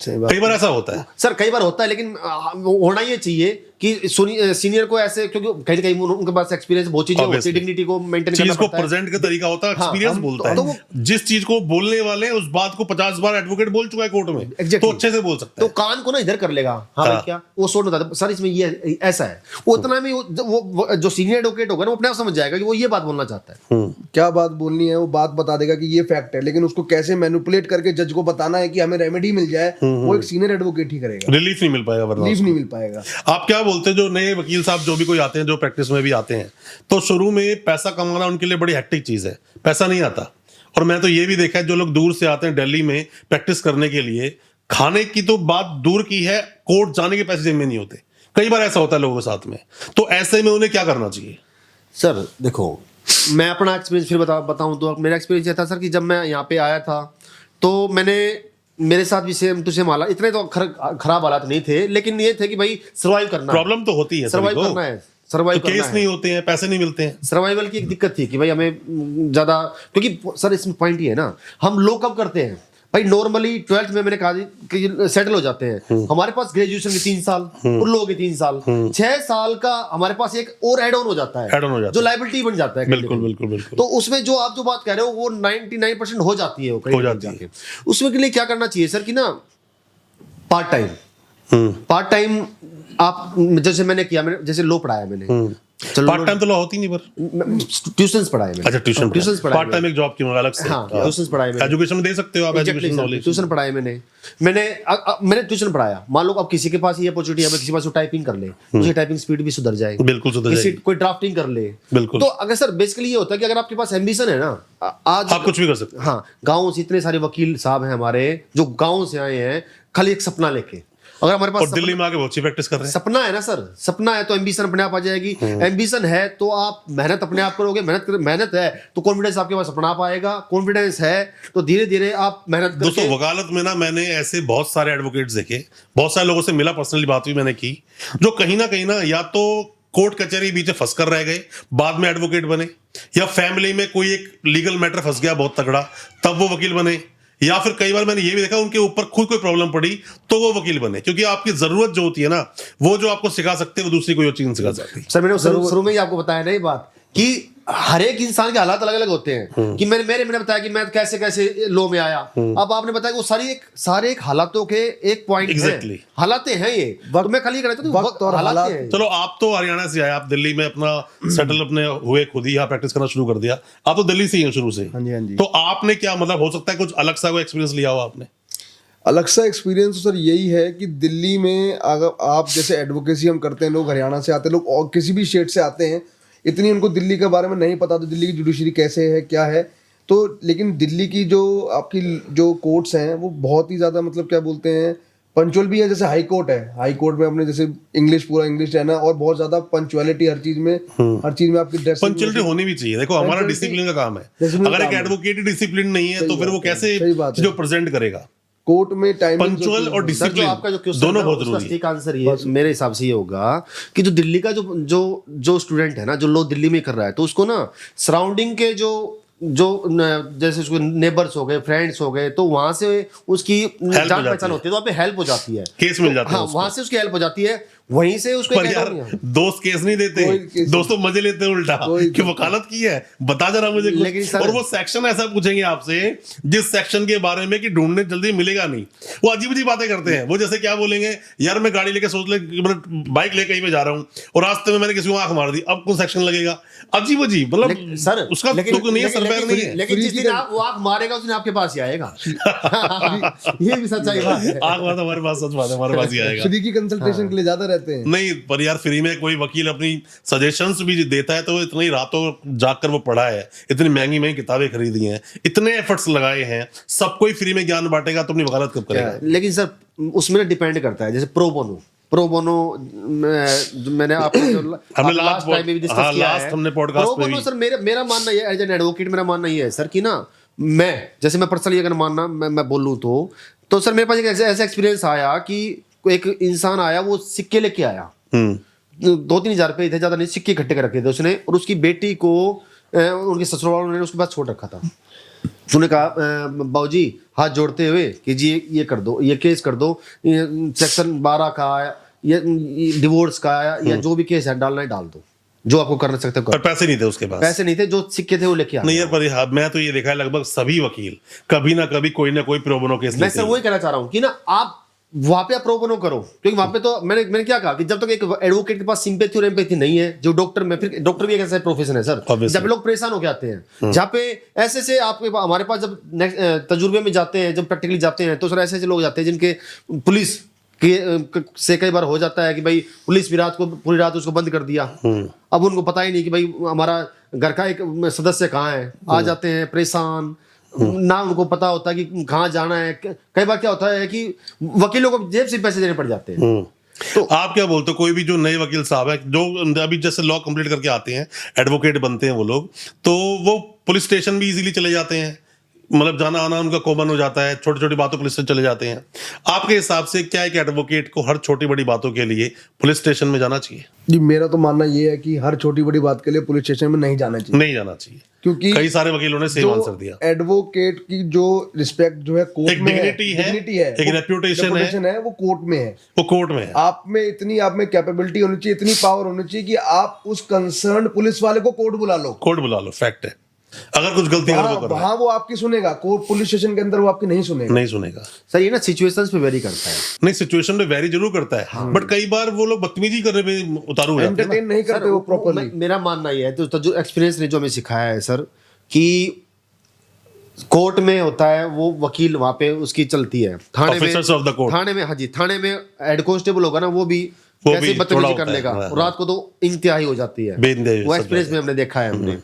कई बार ऐसा होता है। सर कई बार होता है, लेकिन होना ये चाहिए कि सीनियर को ऐसे, क्योंकि कहीं ना कहीं उनके पास एक्सपीरियंस बहुत चीजें होती है, डिग्निटी को मेंटेन करना चीज को पड़ता है। प्रेजेंट का तरीका होता है, हाँ, एक्सपीरियंस हम- बोलता तो है। वो- जिस चीज को बोलने वाले हैं उस बात को 50 बार एडवोकेट बोल चुका है कोर्ट में, Exactly. तो अच्छे से बोल सकता तो है। कान को ना इधर कर लेगा, हाँ भाई हाँ। क्या वो सोच बता दे, सर इसमें ये ऐसा है, वो इतना में वो जो सीनियर एडवोकेट होगा ना, वो अपने आप समझ जाएगा कि वो ये बात बोलना चाहता है। क्या बात बोलनी है, वो बात बता देगा कि ये फैक्ट है, लेकिन उसको कैसे मैनिपुलेट करके जज को बताना है कि हमें रेमेडी मिल जाए, वो एक सीनियर एडवोकेट ही करेगा। रिलीफ नहीं मिल पाएगा वरना लीव उसको। नहीं मिल पाएगा। आप क्या बोलते हैं, जो नए वकील साहब जो भी कोई आते हैं, जो प्रैक्टिस में भी आते हैं, तो शुरू में पैसा कमाना उनके लिए बड़ी हेक्टिक चीज है, पैसा नहीं आता। और मैं तो ये भी देखा है, जो लोग दूर से आते हैं दिल्ली में प्रैक्टिस करने के लिए, खाने की तो बात दूर की है, कोर्ट जाने के पैसे जेब में नहीं होते। कई बार ऐसा होता है लोगों के साथ में, तो ऐसे में उन्हें क्या करना चाहिए? सर देखो, मैं अपना एक्सपीरियंस फिर बताऊं तो मेरा एक्सपीरियंस ये था सर कि जब मैं यहाँ पे आया था, तो मेरे साथ भी सेम टू सेम हालात, इतने तो खराब हालात नहीं थे, लेकिन ये थे कि भाई सर्वाइव करना है, प्रॉब्लम तो होती है, सर्वाइव करना है, सर्वाइव तो करना केस है। नहीं होते हैं, पैसे नहीं मिलते हैं। सर्वाइवल की एक दिक्कत थी कि भाई हमें ज्यादा, क्योंकि सर इसमें पॉइंट ये है ना, हम लोग कब करते हैं भाई, नॉर्मली 12th में मैंने कहा कि सेटल हो जाते हैं, हमारे पास ग्रेजुएशन के 3 साल, उन लोगों के 3 साल, 6 साल का हमारे पास एक और एड ऑन हो जाता है, Add on हो जाता जो है। लाइबिलिटी बन जाता है। बिल्कुल बिल्कुल बिल्कुल। तो उसमें जो आप जो बात कह रहे हो वो 99% हो जाती है, वो कहीं हो ना जाती कहीं जाके। उसमें के लिए क्या करना चाहिए सर कि ना, पार्ट टाइम आप, जैसे मैंने किया, मैंने जैसे लो पढ़ाया मैंने, चलो पार्ट टाइम तो लो होती नहीं, पर ट्यूशंस पढ़ाए मैंने। अच्छा ट्यूशन पढ़ाए पार्ट टाइम एक जॉब की अलग से। हाँ, ट्यूशंस पढ़ाए मैंने। एजुकेशन में दे सकते हो आप, एजुकेशन नॉलेज। ट्यूशन पढ़ाए मैंने ट्यूशन पढ़ाया। मान लो अब किसी के पास ये अपॉर्चुनिटी है, किसी के पास टाइपिंग कर ले, उसकी टाइपिंग स्पीड भी सुधर जाए, बिल्कुल सुधर किसी जाएगी। कोई ड्राफ्टिंग कर ले। बिल्कुल। तो अगर सर बेसिकली ये होता है कि अगर आपके पास एम्बिशन है ना, आज आप कुछ भी कर सकते हैं। हाँ, गाँव से इतने सारे वकील साहब हैं हमारे, जो गाँव से आए हैं खाली एक सपना लेके। अगर हमारे पास और दिल्ली में आके बहुत अच्छी प्रैक्टिस कर रहे हैं। सपना है ना सर, सपना है तो एम्बिशन अपने आप आ जाएगी। एम्बिशन है तो आप मेहनत अपने आप करोगे, मेहनत है तो कॉन्फिडेंस आपके पास अपना आप आएगा, कॉन्फिडेंस है तो धीरे धीरे आप मेहनत दोस्तों, करके। वकालत में ना मैंने ऐसे बहुत सारे एडवोकेट्स देखे, बहुत सारे लोगों से मिला, पर्सनली बात भी मैंने की, जो कहीं ना या तो कोर्ट कचहरी बीच में फंस कर रह गए, बाद में एडवोकेट बने, या फैमिली में कोई एक लीगल मैटर फंस गया बहुत तगड़ा, तब वो वकील बने, या फिर कई बार मैंने ये भी देखा उनके ऊपर खुद कोई प्रॉब्लम पड़ी तो वो वकील बने। क्योंकि आपकी जरूरत जो होती है ना, वो जो आपको सिखा सकते हैं, वो दूसरी कोई और चीज नहीं सिखा सकती। सर मैंने शुरू में ही आपको बताया ना ये बात कि हर एक इंसान के हालात अलग अलग होते हैं। कि मैंने बताया कि मैं कैसे कैसे लो में आया, अब आपने बताया कि वो सारे एक हालातों के एक पॉइंट Exactly. हालातें हैं ये, तो मैं खाली कहता हूं वक्त और हालात। हैं। चलो, आप तो हरियाणा से आए, आप दिल्ली में अपना सेटल अपने हुए, खुद ही यहाँ प्रैक्टिस करना शुरू कर दिया। आप तो दिल्ली से ही हैं शुरू से। हाँ जी, हाँ जी। तो आपने क्या, मतलब हो सकता है कुछ अलग सा कोई एक्सपीरियंस लिया हो आपने? अलग सा एक्सपीरियंस सर यही है कि दिल्ली में अगर आप जैसे एडवोकेसी हम करते हैं, लोग हरियाणा से आते हैं, लोग और किसी भी स्टेट से आते हैं, इतनी उनको दिल्ली के बारे में नहीं पता, तो दिल्ली की जुडिशरी कैसे है क्या है। तो लेकिन दिल्ली की जो आपकी जो कोर्ट्स हैं वो बहुत ही ज़्यादा, मतलब क्या बोलते हैं, पंचुअल भी है। जैसे हाई कोर्ट है, हाई कोर्ट में अपने जैसे पूरा इंग्लिश रहना, और बहुत ज़्यादा पंचुअलिटी हर चीज़ में आपकी ड्रेस पंचुअलिटी होनी भी चाहिए। देखो, हमारा डिसिप्लिन का काम है, अगर एक एडवोकेट ही डिसिप्लिन नहीं है तो फिर वो कैसे जो प्रेजेंट करेगा। कोर्ट में टाइम पंचुअल और सर, जो डिसिप्लिन आपका जो क्वेश्चन दोनों है, बहुत उसका जरूरी है। ठीक आंसर ये मेरे हिसाब से ये होगा कि जो दिल्ली का जो स्टूडेंट है ना, जो लोग दिल्ली में कर रहा है, तो उसको ना सराउंडिंग के जो जैसे उसको नेबर्स हो गए, फ्रेंड्स हो गए, तो वहां से उसकी जान पहचान होती है, तो वहाँ पे हेल्प हो जाती है, केस मिल जाता है हाँ, उसको। वहां से उसकी हेल्प हो जाती है। वहीं से उसको पर एक यार add-on किया। दोस्त केस नहीं देते, कोई केस दोस्तों मजे लेते हैं उल्टा कि वकालत की है, बता जरा मुझे कुछ। लेकिन सर- और वो सेक्शन ऐसा पूछेंगे आपसे जिस सेक्शन के बारे में कि ढूंढने जल्दी मिलेगा नहीं। वो अजीब अजीब बातें करते हैं। वो जैसे क्या बोलेंगे, यार मैं गाड़ी लेके सोच ले, मतलब बाइक लेके कहीं पे जा रहा हूँ और रास्ते में मैंने किसी को आंख मार दी, अब कौन सेक्शन लगेगा? अजीब अजीब, मतलब सर उसका तुक नहीं है, सरपैर नहीं है। लेकिन जिस दिन आप वो आंख मारेगा उस दिन आपके पास ही आएगा। ये भी सच्चाई बात है। आंख मार तो हमारे पास, सच बात है, हमारे पास ही आएगा। फ्री की कंसल्टेशन के लिए ज्यादा रहते हैं। नहीं पर यार फ्री में कोई वकील अपनी सजेशंस भी देता है तो इतनी रातों जाकर वो पढ़ा है, इतनी महंगी महंगी किताबें खरीदी हैं, इतने एफर्ट्स लगाए हैं, सबको ही फ्री में ज्ञान बांटेगा तो अपनी वकालत कब करेगा? लेकिन सर उसमें ना डिपेंड करता है, जैसे प्रो बोनो मैंने आपको हमने लास्ट टाइम में भी डिस्कस किया है। हमने पॉडकास्ट प्रो पे बोनो भी सर मेरा मानना ये एज एन एडवोकेट मेरा मानना ये है सर कि ना मैं पर्सनली अगर मानना मैं बोलूँ तो सर मेरे पास एक ऐसा एक्सपीरियंस आया कि एक इंसान आया, वो सिक्के लेके आया, 2-3 हज़ार रुपये थे, ज्यादा नहीं, सिक्के इकट्ठे कर रखे थे उसने, और उसकी बेटी को उनके ससुराल वालों ने उसके पास छोड़ रखा था। उसने कहा बाबूजी हाथ जोड़ते हुए कि जी ये कर दो, ये केस कर दो, सेक्शन 12 का या डिवोर्स का या जो भी केस है डालना है डाल दो, जो आपको करना सकते हो पर पैसे नहीं थे उसके पास। पैसे नहीं थे, जो सिक्के थे वो लेके आ नहीं यार, पर हाँ, मैं तो ये देखा है लगभग सभी वकील कभी ना कभी कोई ना कोई प्रो बोनो केस मैं लेते सर हैं। वही कहना चाह रहा हूँ कि ना आप वहां पे प्रो बोनो करो, क्योंकि वहां पे तो मैंने क्या कहा कि जब तक एक एडवोकेट के पास सिंपैथी और एम्पैथी नहीं है, जो डॉक्टर में, फिर डॉक्टर भी एक ऐसा प्रोफेशन है सर Obviously. जब लोग परेशान होकर आते हैं, जहाँ पे ऐसे से आपके हमारे पास जब तजुर्बे में जाते हैं, जब प्रैक्टिकली जाते हैं, तो सर ऐसे लोग जाते हैं जिनके पुलिस से कई बार हो जाता है कि भाई पुलिस भी पूरी रात उसको बंद कर दिया, अब उनको पता ही नहीं कि भाई हमारा घर का एक सदस्य कहाँ है, आ जाते हैं परेशान, ना उनको पता होता कि कहाँ जाना है। कई बार क्या होता है कि वकीलों को जेब से पैसे देने पड़ जाते हैं। तो आप क्या बोलते हो, कोई भी जो नए वकील साहब है जो अभी जैसे लॉ कंप्लीट करके आते हैं, एडवोकेट बनते हैं वो लोग, तो वो पुलिस स्टेशन भी इजीली चले जाते हैं, मतलब जाना आना उनका कॉमन हो जाता है, छोटी छोटी बातों पुलिस से चले जाते हैं। आपके हिसाब से क्या है कि एडवोकेट को हर छोटी बड़ी बातों के लिए पुलिस स्टेशन में जाना चाहिए? जी मेरा तो मानना ये है कि हर छोटी बड़ी बात के लिए पुलिस स्टेशन में नहीं जाना चाहिए, नहीं जाना चाहिए, क्योंकि कई सारे वकीलों ने सेम आंसर दिया। एडवोकेट की जो रिस्पेक्ट जो है कोर्ट एक में dignity है, एक reputation है, वो कोर्ट में है। वो कोर्ट में है। आप में कैपेबिलिटी होनी चाहिए, इतनी पावर होनी चाहिए कि आप उस कंसर्न पुलिस वाले को कोर्ट बुला लो, कोर्ट बुला लो, फैक्ट है। अगर कुछ गलती अगर वो कर रहा है, वहां वो आपकी सुनेगा, कोर्ट पुलिस स्टेशन के अंदर वो आपकी नहीं सुनेगा। नहीं सुनेगा। सर ये ना सिचुएशंस पे वेरी करता है। नहीं, सिचुएशन में वेरी जरूर करता है, बट कई बार वो लोग बदतमीजी करने पे उतारू हो जाते हैं ना। एंटरटेन नहीं करते वो प्रॉपर्ली। मेरा मानना ये है, तो जो एक्सपीरियंस ने जो हमें सिखाया है सर, कि कोर्ट में होता है वो वकील, वहां पे उसकी चलती है, थाने में, Officers of the court. थाने में, हाँ जी, थाने में हेड कांस्टेबल होगा ना, वो भी वो कैसे भी बदतमीजी थोड़ा कर होता है, लेगा, हाँ, और रात को तो इंतहाई हो जाती है, बेइंतहाई वो सब एक्सपीरियंस में हमने देखा है हमने।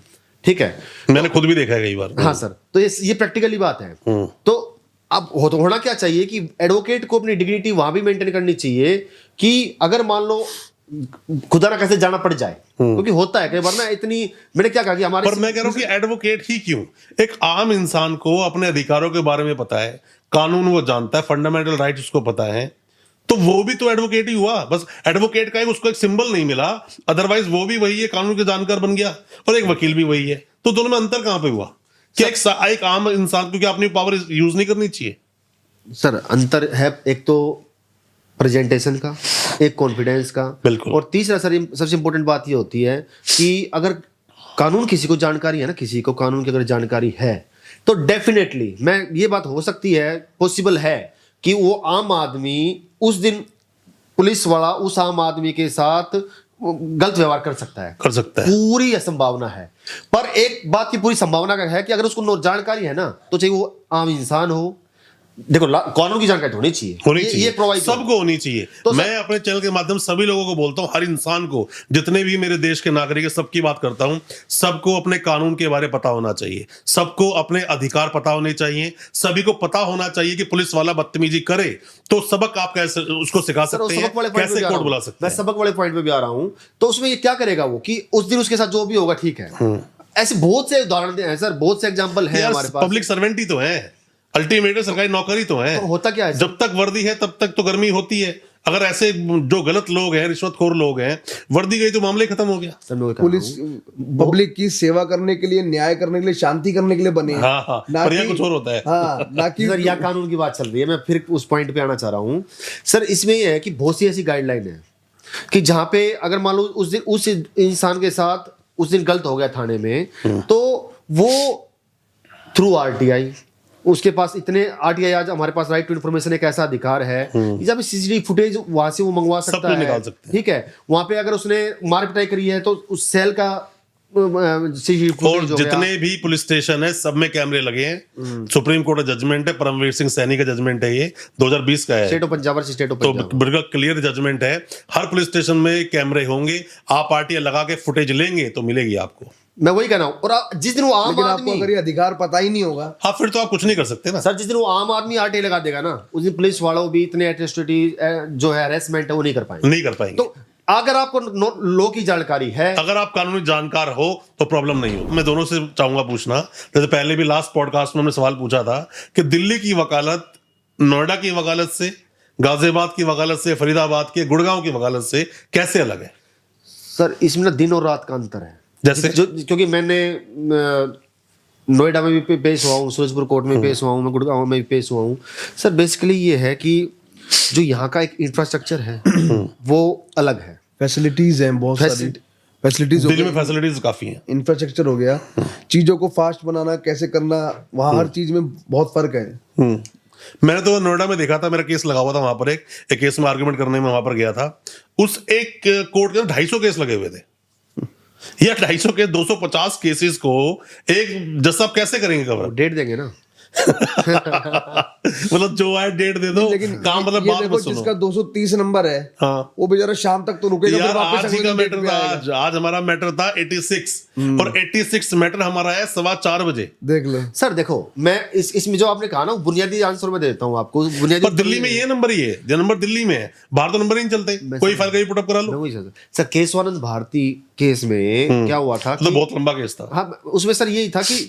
ठीक है, मैंने खुद भी देखा है कई बार। हाँ सर, तो ये प्रैक्टिकली बात है। तो अब होना क्या चाहिए कि एडवोकेट को अपनी डिग्निटी वहां भी मेंटेन करनी चाहिए, कि अगर मान लो खुदा ना कैसे जाना पड़ जाए, क्योंकि होता है कई बार ना, इतनी, मैंने क्या कहा कि हमारे, पर मैं कह रहा हूँ कि एडवोकेट ही क्यों, एक आम इंसान को अपने अधिकारों के बारे में पता है, कानून वो जानता है, फंडामेंटल राइट्स उसको पता है, तो वो भी तो एडवोकेट ही हुआ। बस एडवोकेट का उसको एक सिंबल नहीं मिला, अदरवाइज वो भी वही है, कानून के जानकार बन गया, और एक वकील भी वही है। तो दोनों में अंतर कहां पे हुआ? क्या एक आम इंसान को क्या अपनी पावर यूज नहीं करनी चाहिए? सर अंतर है, एक तो प्रेजेंटेशन का, एक कॉन्फिडेंस का, बिल्कुल। और तीसरा सर सबसे इंपॉर्टेंट बात ये होती है कि अगर कानून किसी को जानकारी है ना, किसी को कानून की अगर जानकारी है, तो डेफिनेटली मैं ये बात हो सकती है, पॉसिबल है कि वो आम आदमी उस दिन पुलिस वाला उस आम आदमी के साथ गलत व्यवहार कर सकता है, पूरी संभावना है। पर एक बात की पूरी संभावना का है कि अगर उसको जानकारी है ना, तो चाहे वो आम इंसान हो, देखो कानून की जानकारी होनी चाहिए, ये प्रोवाइड सबको होनी चाहिए। तो मैं अपने चैनल के माध्यम सभी लोगों को बोलता हूं, हर इंसान को, जितने भी मेरे देश के नागरिक है, सबकी बात करता हूं, सबको अपने कानून के बारे में पता होना चाहिए, सबको अपने अधिकार पता होने चाहिए, सभी को पता होना चाहिए कि पुलिस वाला बदतमीजी करे तो सबक आप कैसे उसको सिखा सकते हैं, कैसे कोर्ट बुला सकते हैं। मैं सबक वाले पॉइंट पे भी आ रहा हूं। तो उसमें ये क्या करेगा वो, कि उस दिन उसके साथ जो भी होगा ठीक है। ऐसे बहुत से उदाहरण हैं सर, बहुत से एग्जांपल हैं हमारे पास। पब्लिक सर्वेंट ही तो है, अल्टीमेट सरकारी नौकरी तो है। तो होता क्या है, जब तक वर्दी है तब तक तो गर्मी होती है। अगर ऐसे जो गलत लोग हैं, रिश्वतखोर लोग हैं, वर्दी गई तो मामले खत्म हो गया। पुलिस पब्लिक की सेवा करने के लिए, न्याय करने के लिए, शांति करने के लिए बने हैं। हाँ, पर यहाँ कुछ और होता है। हाँ, ना कि सर, यहाँ कानून की बात चल रही है, मैं फिर उस पॉइंट पे आना चाह रहा हूँ सर। इसमें यह है कि बहुत सी ऐसी गाइडलाइन है कि जहां पे अगर मान लो उस इंसान के साथ उस दिन गलत हो गया थाने में, तो वो थ्रू आरटीआई, उसके पास इतने आरटीआई, आज हमारे पास राइट टू इन्फॉर्मेशन एक ऐसा अधिकार है कि जब सीसीटीवी फुटेज वहां से वो मंगवा सब सकता कुछ है, निकाल सकते हैं। ठीक है। वहां पे अगर उसने मार पिटाई करी है तो उस सेल का सीसीटीवी और फुटेज हो गया। जितने भी पुलिस स्टेशन है सब में कैमरे लगे हैं। सुप्रीम कोर्ट का जजमेंट है, परमवीर सिंह सैनी का जजमेंट है, ये 2020 का है। State of Punjab versus state of तो पंजाब। बिल्कुल क्लियर जजमेंट है। हर पुलिस स्टेशन में कैमरे होंगे, आप आरटीआई लगा के फुटेज लेंगे तो मिलेगी आपको। मैं वही कह रहा हूं। और जिस दिन वो आम लेकिन आपको आदमी, अगर ये अधिकार पता ही नहीं होगा, हाँ फिर तो आप कुछ नहीं कर सकते ना। सर जिस दिन वो आम आदमी आरटीआई लगा देगा ना, उस दिन पुलिस वालों भी इतने एट्रोसिटी जो है हरेसमेंट है वो नहीं कर पाएंगे। नहीं कर पाएंगे। तो अगर आपको लॉ की जानकारी है, अगर आप कानूनी जानकार हो तो प्रॉब्लम नहीं हो। मैं दोनों से चाहूंगा पूछना, जैसे पहले भी लास्ट पॉडकास्ट में हमने सवाल पूछा था कि दिल्ली की वकालत नोएडा की वकालत से, गाजियाबाद की वकालत से, फरीदाबाद की, गुड़गांव की वकालत से कैसे अलग है? सर इसमें ना दिन और रात का अंतर है। जैसे क्योंकि मैंने नोएडा में भी पेश हुआ हूँ, सूरजपुर कोर्ट में पेश हुआ हूँ, मैं गुड़गांव में भी पेश हुआ हूँ। सर बेसिकली ये है कि जो यहाँ का एक इंफ्रास्ट्रक्चर है वो अलग है। फैसिलिटीज हैं बहुत सारी, फैसिलिटीज हो दिल्ली में गई, फैसिलिटीज काफी हैं। इंफ्रास्ट्रक्चर हो गया, चीजों को फास्ट बनाना, कैसे करना, वहाँ हर चीज में बहुत फर्क है। मैंने तो नोएडा में देखा था, मेरा केस लगा हुआ था वहां पर, एक केस में आर्गुमेंट करने में वहां पर गया था। उस एक कोर्ट के 250 केस लगे हुए थे। या 250 के 250 केसेस को एक जज साहब कैसे करेंगे कवर? डेट देंगे ना। मतलब जो आए डेट दे दो, लेकिन काम मतलब ये बात देखो मत सुनो। जिसका 230 नंबर है, हाँ वो बेचारा शाम तक तो रुकेगा, फिर यार वापस आज ही अगले का दिन मैटर डेट पे था। आएगा। आज हमारा मैटर था 86 और 86 मैटर हमारा है 4:15 बजे। देख लो। सर देखो, मैं इसमें जो आपने कहा ना बुनियादी आंसर में देता हूँ आपको। बुनियादी पर दिल्ली में ये नंबर ही है, जो नंबर दिल्ली में है, बाहर तो नंबर ही नहीं चलते। कोई फाइल कहीं पुटअप करा मैं लो। वही सर केशवानंद भारती केस में क्या हुआ था तो बहुत लंबा केस था। हाँ, उसमें सर यही था कि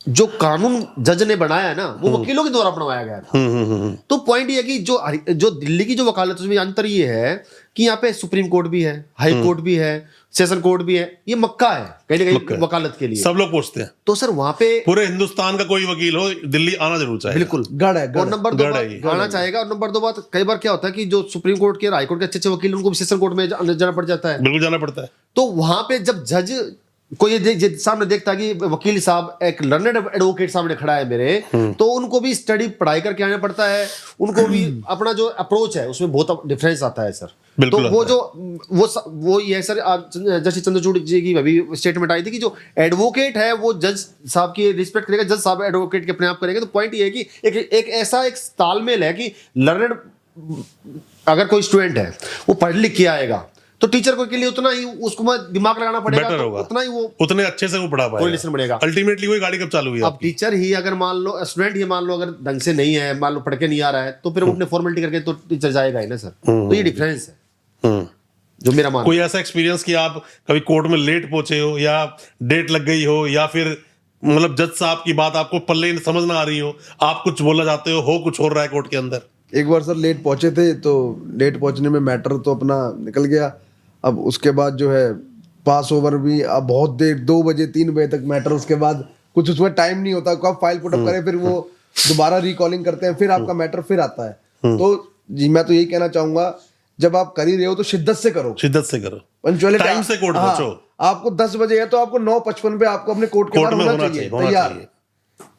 जो कानून जज ने बनाया है ना, वो वकीलों के द्वारा बनवाया गया था। तो पॉइंट ये है कि जो दिल्ली की जो वकालत, उसमें अंतर ये है कि यहाँ पे सुप्रीम कोर्ट भी है, हाई कोर्ट भी है, सेशन कोर्ट भी है। ये मक्का है कहीं ना कहीं वकालत के लिए। सब लोग पूछते हैं। तो सर वहां पे पूरे हिंदुस्तान का कोई वकील हो, दिल्ली आना जरूर चाहिए। बिल्कुल गढ़ है, और नंबर दो गढ़ बात है ये। आना चाहेगा। और नंबर दो बात, कई बार क्या होता है कि जो सुप्रीम कोर्ट के, हाई कोर्ट के अच्छे वकील, उनको भी सेशन कोर्ट में जाना पड़ जाता है। बिल्कुल जाना पड़ता है। तो वहां पे जब जज को ये सामने देखता है कि वकील साहब एक लर्नेड एडवोकेट सामने खड़ा है मेरे, तो उनको भी स्टडी पढ़ाई करके आना पड़ता है। उनको भी अपना जो अप्रोच है उसमें बहुत डिफरेंस आता है सर। तो बिल्कुल वो जो वो ये सर, जस्टिस चंद्रचूड़ जी की अभी स्टेटमेंट आई थी कि जो एडवोकेट है वो जज साहब की रिस्पेक्ट करेगा, जज साहब एडवोकेट के अपने आप करेंगे। तो पॉइंट ये है कि एक ऐसा एक तालमेल है कि लर्नेड अगर कोई स्टूडेंट है वो पढ़ लिख के आएगा तो टीचर को के लिए उतना ही उसको दिमाग लगाना पड़ेगा, बेटर तो होगा, उतना ही वो उतने अच्छे से वो पढ़ा पाएगा, कोरिलेशन बढ़ेगा। अल्टीमेटली वही गाड़ी कब चालू हुई अब आपकी? टीचर ही अगर मान लो, स्टूडेंट ही मान लो अगर ढंग से नहीं है, मान लो पढ़ के नहीं आ रहा है, तो फिर वो अपने फॉर्मेलिटी करके तो टीचर जाएगा ही ना सर। तो ये डिफरेंस है जो मेरा मानना। कोई ऐसा एक्सपीरियंस कि आप कभी कोर्ट में लेट पहुंचे हो, या डेट लग गई हो, या फिर मतलब जज साहब की बात आपको पल्ले समझ ना आ रही हो, आप कुछ बोलना चाहते हो कुछ हो रहा है कोर्ट के अंदर? एक बार सर लेट पहुंचे थे, तो लेट पहुंचने में मैटर तो अपना निकल गया। अब उसके बाद जो है पास ओवर भी, अब बहुत देर 2 बजे 3 बजे तक मैटर, उसके बाद कुछ उसमें टाइम नहीं होता, कब फाइल पुटअप करें, फिर वो दोबारा रिकॉलिंग करते हैं, फिर आपका मैटर फिर आता है। तो जी मैं तो यही कहना चाहूंगा, जब आप कर ही रहे हो तो शिद्दत से करो, शिद्दत से करो, पंचुअलिटी, टाइम से कोर्ट पहुंचो। आपको 10 बजे है तो आपको 9:55 पे आपको अपने कोर्ट के बाहर होना चाहिए तैयार।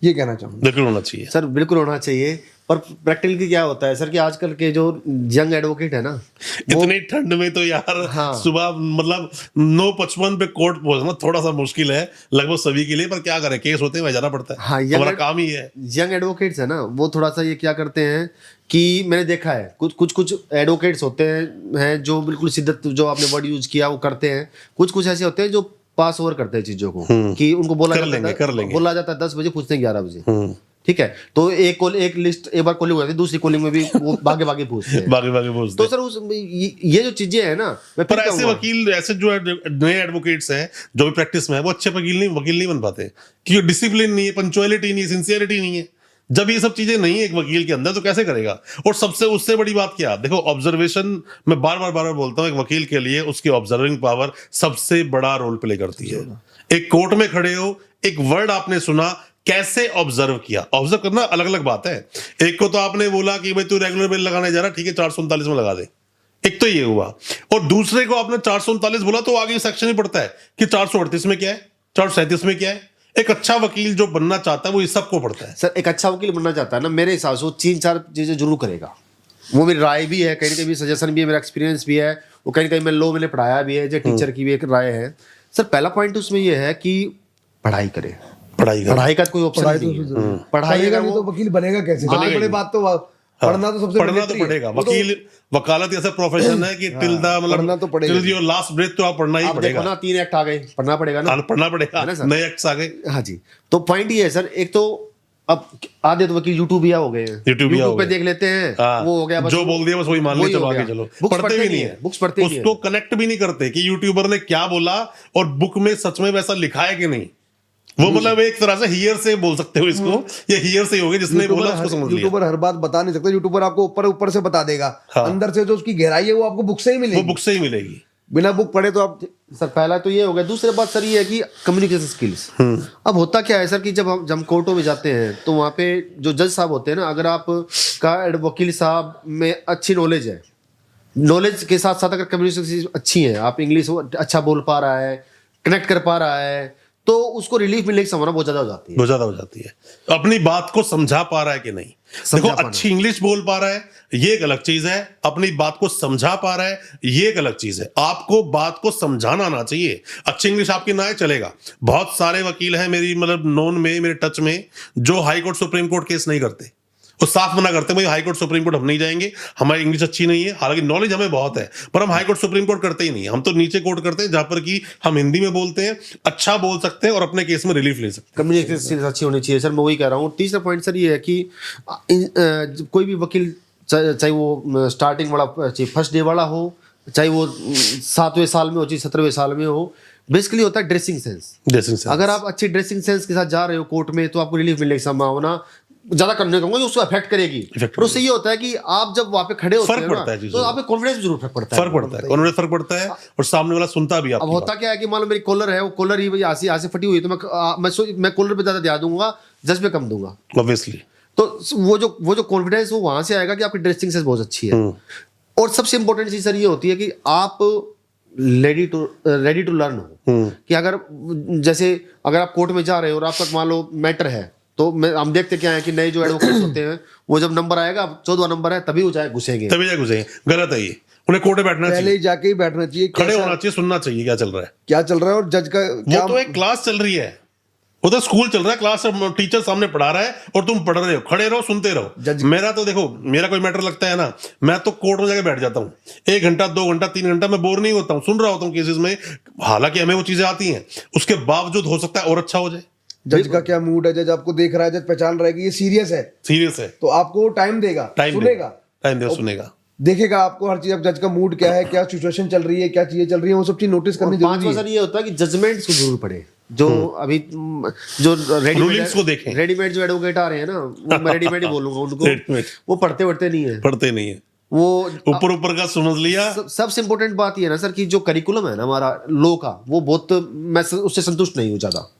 ये कहना चाहूंगा। बिल्कुल होना चाहिए सर, बिल्कुल होना चाहिए। पर प्रैक्टिकली क्या होता है सर कि आजकल के जो यंग एडवोकेट है ना, इतनी ठंड में तो यार हाँ। सुबह मतलब 9:55 पे कोर्ट पहुंचना थोड़ा सा मुश्किल है लगभग सभी के लिए, पर क्या करें, केस होते हैं वह जाना पड़ता है। हाँ, हमारा काम ही है। यंग एडवोकेट्स है ना, वो थोड़ा सा ये क्या करते हैं कि मैंने देखा है कुछ एडवोकेट्स होते हैं जो बिल्कुल शिद्दत, जो आपने वर्ड यूज किया वो करते हैं। कुछ ऐसे होते हैं जो पास ओवर करते हैं चीजों को, कि उनको बोला जाता है 10 बजे, पूछते हैं 11 बजे। ठीक है, तो एक लिस्ट एक बार कॉलिंग हो जाती है, दूसरी कॉलिंग में भी वो भागे पूछते हैं। भागे पूछते तो सर ये जो चीजें हैं ना, मैं पर ऐसे वकील, ऐसे जो नए एडवोकेट्स हैं जो भी प्रैक्टिस में है, वो अच्छे वकील नहीं बन पाते, क्योंकि डिसिप्लिन नहीं है, पंक्चुअलिटी नहीं है, सिंसियरिटी नहीं है। जब ये सब चीजें नहीं है एक वकील के अंदर, तो कैसे करेगा? और सबसे उससे बड़ी बात क्या, देखो ऑब्जर्वेशन, मैं बार बार बोलता हूँ, एक वकील के लिए उसकी ऑब्जर्विंग पावर सबसे बड़ा रोल प्ले करती है। एक कोर्ट में खड़े हो, एक वर्ड आपने सुना, कैसे ऑब्जर्व किया? ऑब्जर्व करना अलग अलग बात है। एक को तो आपने बोला कि भाई तू रेगुलर बिल लगाने जा रहा, ठीक है 439 में लगा दे। एक तो ये हुआ, और दूसरे को आपने 439 बोला तो आगे सेक्शन ही पड़ता है कि 438 में क्या है, 437 में क्या है। एक अच्छा वकील जो बनना चाहता है वो ये सबको पड़ता है। सर एक अच्छा वकील बनना चाहता है ना, मेरे हिसाब से वो 3-4 चीजें जरूर करेगा। वो मेरी राय भी है, कहीं ना कहीं सजेशन भी है, मेरा एक्सपीरियंस भी है, वो कहीं ना कहीं मैं लॉ मैंने पढ़ाया भी है, जो टीचर की भी एक राय है। सर पहला पॉइंट उसमें ये है कि पढ़ाई करे। पढ़ाई का कोई ऑप्शन नहीं है। पढ़ाई पढ़ेगा अगर नहीं तो वो वकील बनेगा कैसे? बनेगा सबसे बड़ी ही बात तो पढ़ना तो सबसे पढ़ना तो पड़ेगा। वकील वकालत ऐसा प्रोफेशन है कि टिल द पढ़ना तो मतलब पड़ेगा। टिल योर लास्ट ब्रेथ तो आप पढ़ना ही आप देखो पड़ेगा ना 3 एक्ट आ गए, पढ़ना पड़ेगा ना। पढ़ना पड़ेगा, है ना सर? नए एक्ट्स आ गए। हाँ जी, तो पॉइंट ये है सर, एक तो अब आधे तो वकील यूट्यूबिया हो गए हैं, यूट्यूबिया हो यूट्यूब पे गए। देख लेते हैं, हाँ, वो हो गया बस, जो बोल दिया बस वही मान ले, वही चलो हो आगे गया। चलो। बुक्स पढ़ते भी नहीं है, बुक्स पढ़ते नहीं उसको है। कनेक्ट भी नहीं करते कि यूट्यूबर ने क्या बोला और बुक में सच में वैसा लिखा है कि नहीं। वो मतलब एक तरह से हियर से बोल सकते हो इसको, ये हियर से ही होगा, जिसने बोला उसको समझ लिया। यूट्यूबर हर बात बता नहीं सकता। यूट्यूबर आपको ऊपर ऊपर से बता देगा, हाँ। अंदर से जो उसकी गहराई है वो आपको बुक से ही वो मिलेगी। बुक से ही मिलेगी। बिना बुक पढ़े तो आप सर पहला तो ये हो गया। दूसरी बात सर ये है कि कम्युनिकेशन स्किल्स। अब होता क्या है सर कि जब हम कोर्टों में जाते हैं तो वहाँ पे जो जज साहब होते हैं ना, अगर आप का वकील साहब में अच्छी नॉलेज है, नॉलेज के साथ साथ अगर कम्युनिकेशन अच्छी है, आप इंग्लिश अच्छा बोल पा रहा है, कनेक्ट कर पा रहा है, तो उसको रिलीफ मिलने की संभावना बहुत ज्यादा हो जाती है। बहुत ज्यादा हो जाती है। अपनी बात को समझा पा रहा है कि नहीं। देखो अच्छी इंग्लिश बोल पा रहा है ये एक अलग चीज है, अपनी बात को समझा पा रहा है ये एक अलग चीज है। आपको बात को समझाना आना चाहिए। अच्छी इंग्लिश आपकी ना है चलेगा। बहुत सारे वकील हैं मेरी मतलब नोन में, मेरे टच में, जो high court supreme court case नहीं करते। वो साफ मना करते हैं भाई हाई कोर्ट सुप्रीम कोर्ट हम नहीं जाएंगे, हमारी इंग्लिश अच्छी नहीं है। हालांकि नॉलेज हमें बहुत है, पर हम हाई कोर्ट सुप्रीम कोर्ट करते ही नहीं। हम तो नीचे कोर्ट करते हैं जहां पर कि हम हिंदी में बोलते हैं, अच्छा बोल सकते हैं और अपने केस में रिलीफ ले सकते हैं। कम्युनिकेशन स्किल्स अच्छी होनी चाहिए सर, मैं वही कह रहा हूँ। तीसरा पॉइंट सर ये है कि कोई भी वकील चाहे वो स्टार्टिंग वाला, चाहे फर्स्ट डे वाला हो, चाहे वो 7वें साल में हो, चाहे 17वें साल में हो, बेसिकली होता है ड्रेसिंग सेंस। अगर आप अच्छी ड्रेसिंग सेंस के साथ जा रहे हो कोर्ट में तो आपको रिलीफ मिलने की संभावना ज्यादा करने कहूंगा, उसको अफेक्ट करेगी। पर उससे ये होता है कि आप जब वहां पे खड़े होते हैं ना, तो आप कॉन्फिडेंस जरूर फर्क पड़ता है। कॉन्फिडेंस फर्क पड़ता है और सामने वाला सुनता भी। अब होता क्या है कि मान लो मेरी कॉलर है, वो कॉलर ही यहाँ से फटी हुई है, तो मैं कॉलर पे ज्यादा ध्यान दूंगा, जज पे कम दूंगा ऑब्वियसली। तो वो जो कॉन्फिडेंस वो वहां से आएगा कि आपकी ड्रेसिंग सेंस बहुत अच्छी है। और सबसे इंपॉर्टेंट चीज सर ये होती है कि आप रेडी टू लर्न हो। कि अगर जैसे अगर आप कोर्ट में जा रहे हो और आप तक मान लो मैटर है, तो हम देखते क्या है कि नए जो एडवोकेट्स होते हैं वो जब नंबर आएगा 14वां नंबर है तभी वो जाए घुसेंगे। गलत है ये। उन्हें कोर्ट में बैठना पहले ही जाके ही बैठना चाहिए, खड़े होना चाहिए, सुनना चाहिए क्या चल रहा है। और जज का वो तो एक क्लास चल रही है, वो तो स्कूल चल रहा है, क्लास टीचर सामने पढ़ा रहा है और तुम पढ़ रहे हो, खड़े रहो सुनते रहो। मेरा तो देखो, मेरा कोई मैटर लगता है ना, मैं तो कोर्ट में जाके बैठ जाता हूँ 1 घंटा 2 घंटा 3 घंटा, मैं बोर नहीं होता हूँ, सुन रहा होता हूँ केसेस में। हालांकि हमें वो चीजें आती हैं, उसके बावजूद हो सकता है और अच्छा हो जाए। जज का क्या मूड है, जज आपको देख रहा है, जज पहचान रहा है कि ये सीरियस है, तो आपको टाइम देगा, सुनेगा, देखेगा आपको हर चीज। अब जज का मूड क्या है, क्या सिचुएशन चल रही है, क्या चीजें चल रही है, वो सब चीज नोटिस करनी जरूरी है। पांचवा सर ये होता है कि जजमेंट्स को जरूर पढ़े। जो अभी जो रूलिंग्स को देखें, रेडीमेड जो एडवोकेट आ रहे हैं ना, वो मैं रेडीमेड ही बोलूंगा उनको, वो पढ़ते नहीं है, वो ऊपर का समझ लिया। सबसे इंपॉर्टेंट बात ये है ना सर कि जो करिकुलम है ना हमारा लॉ का, वो बहुत, मैं उससे संतुष्ट नहीं हूँ ज्यादा।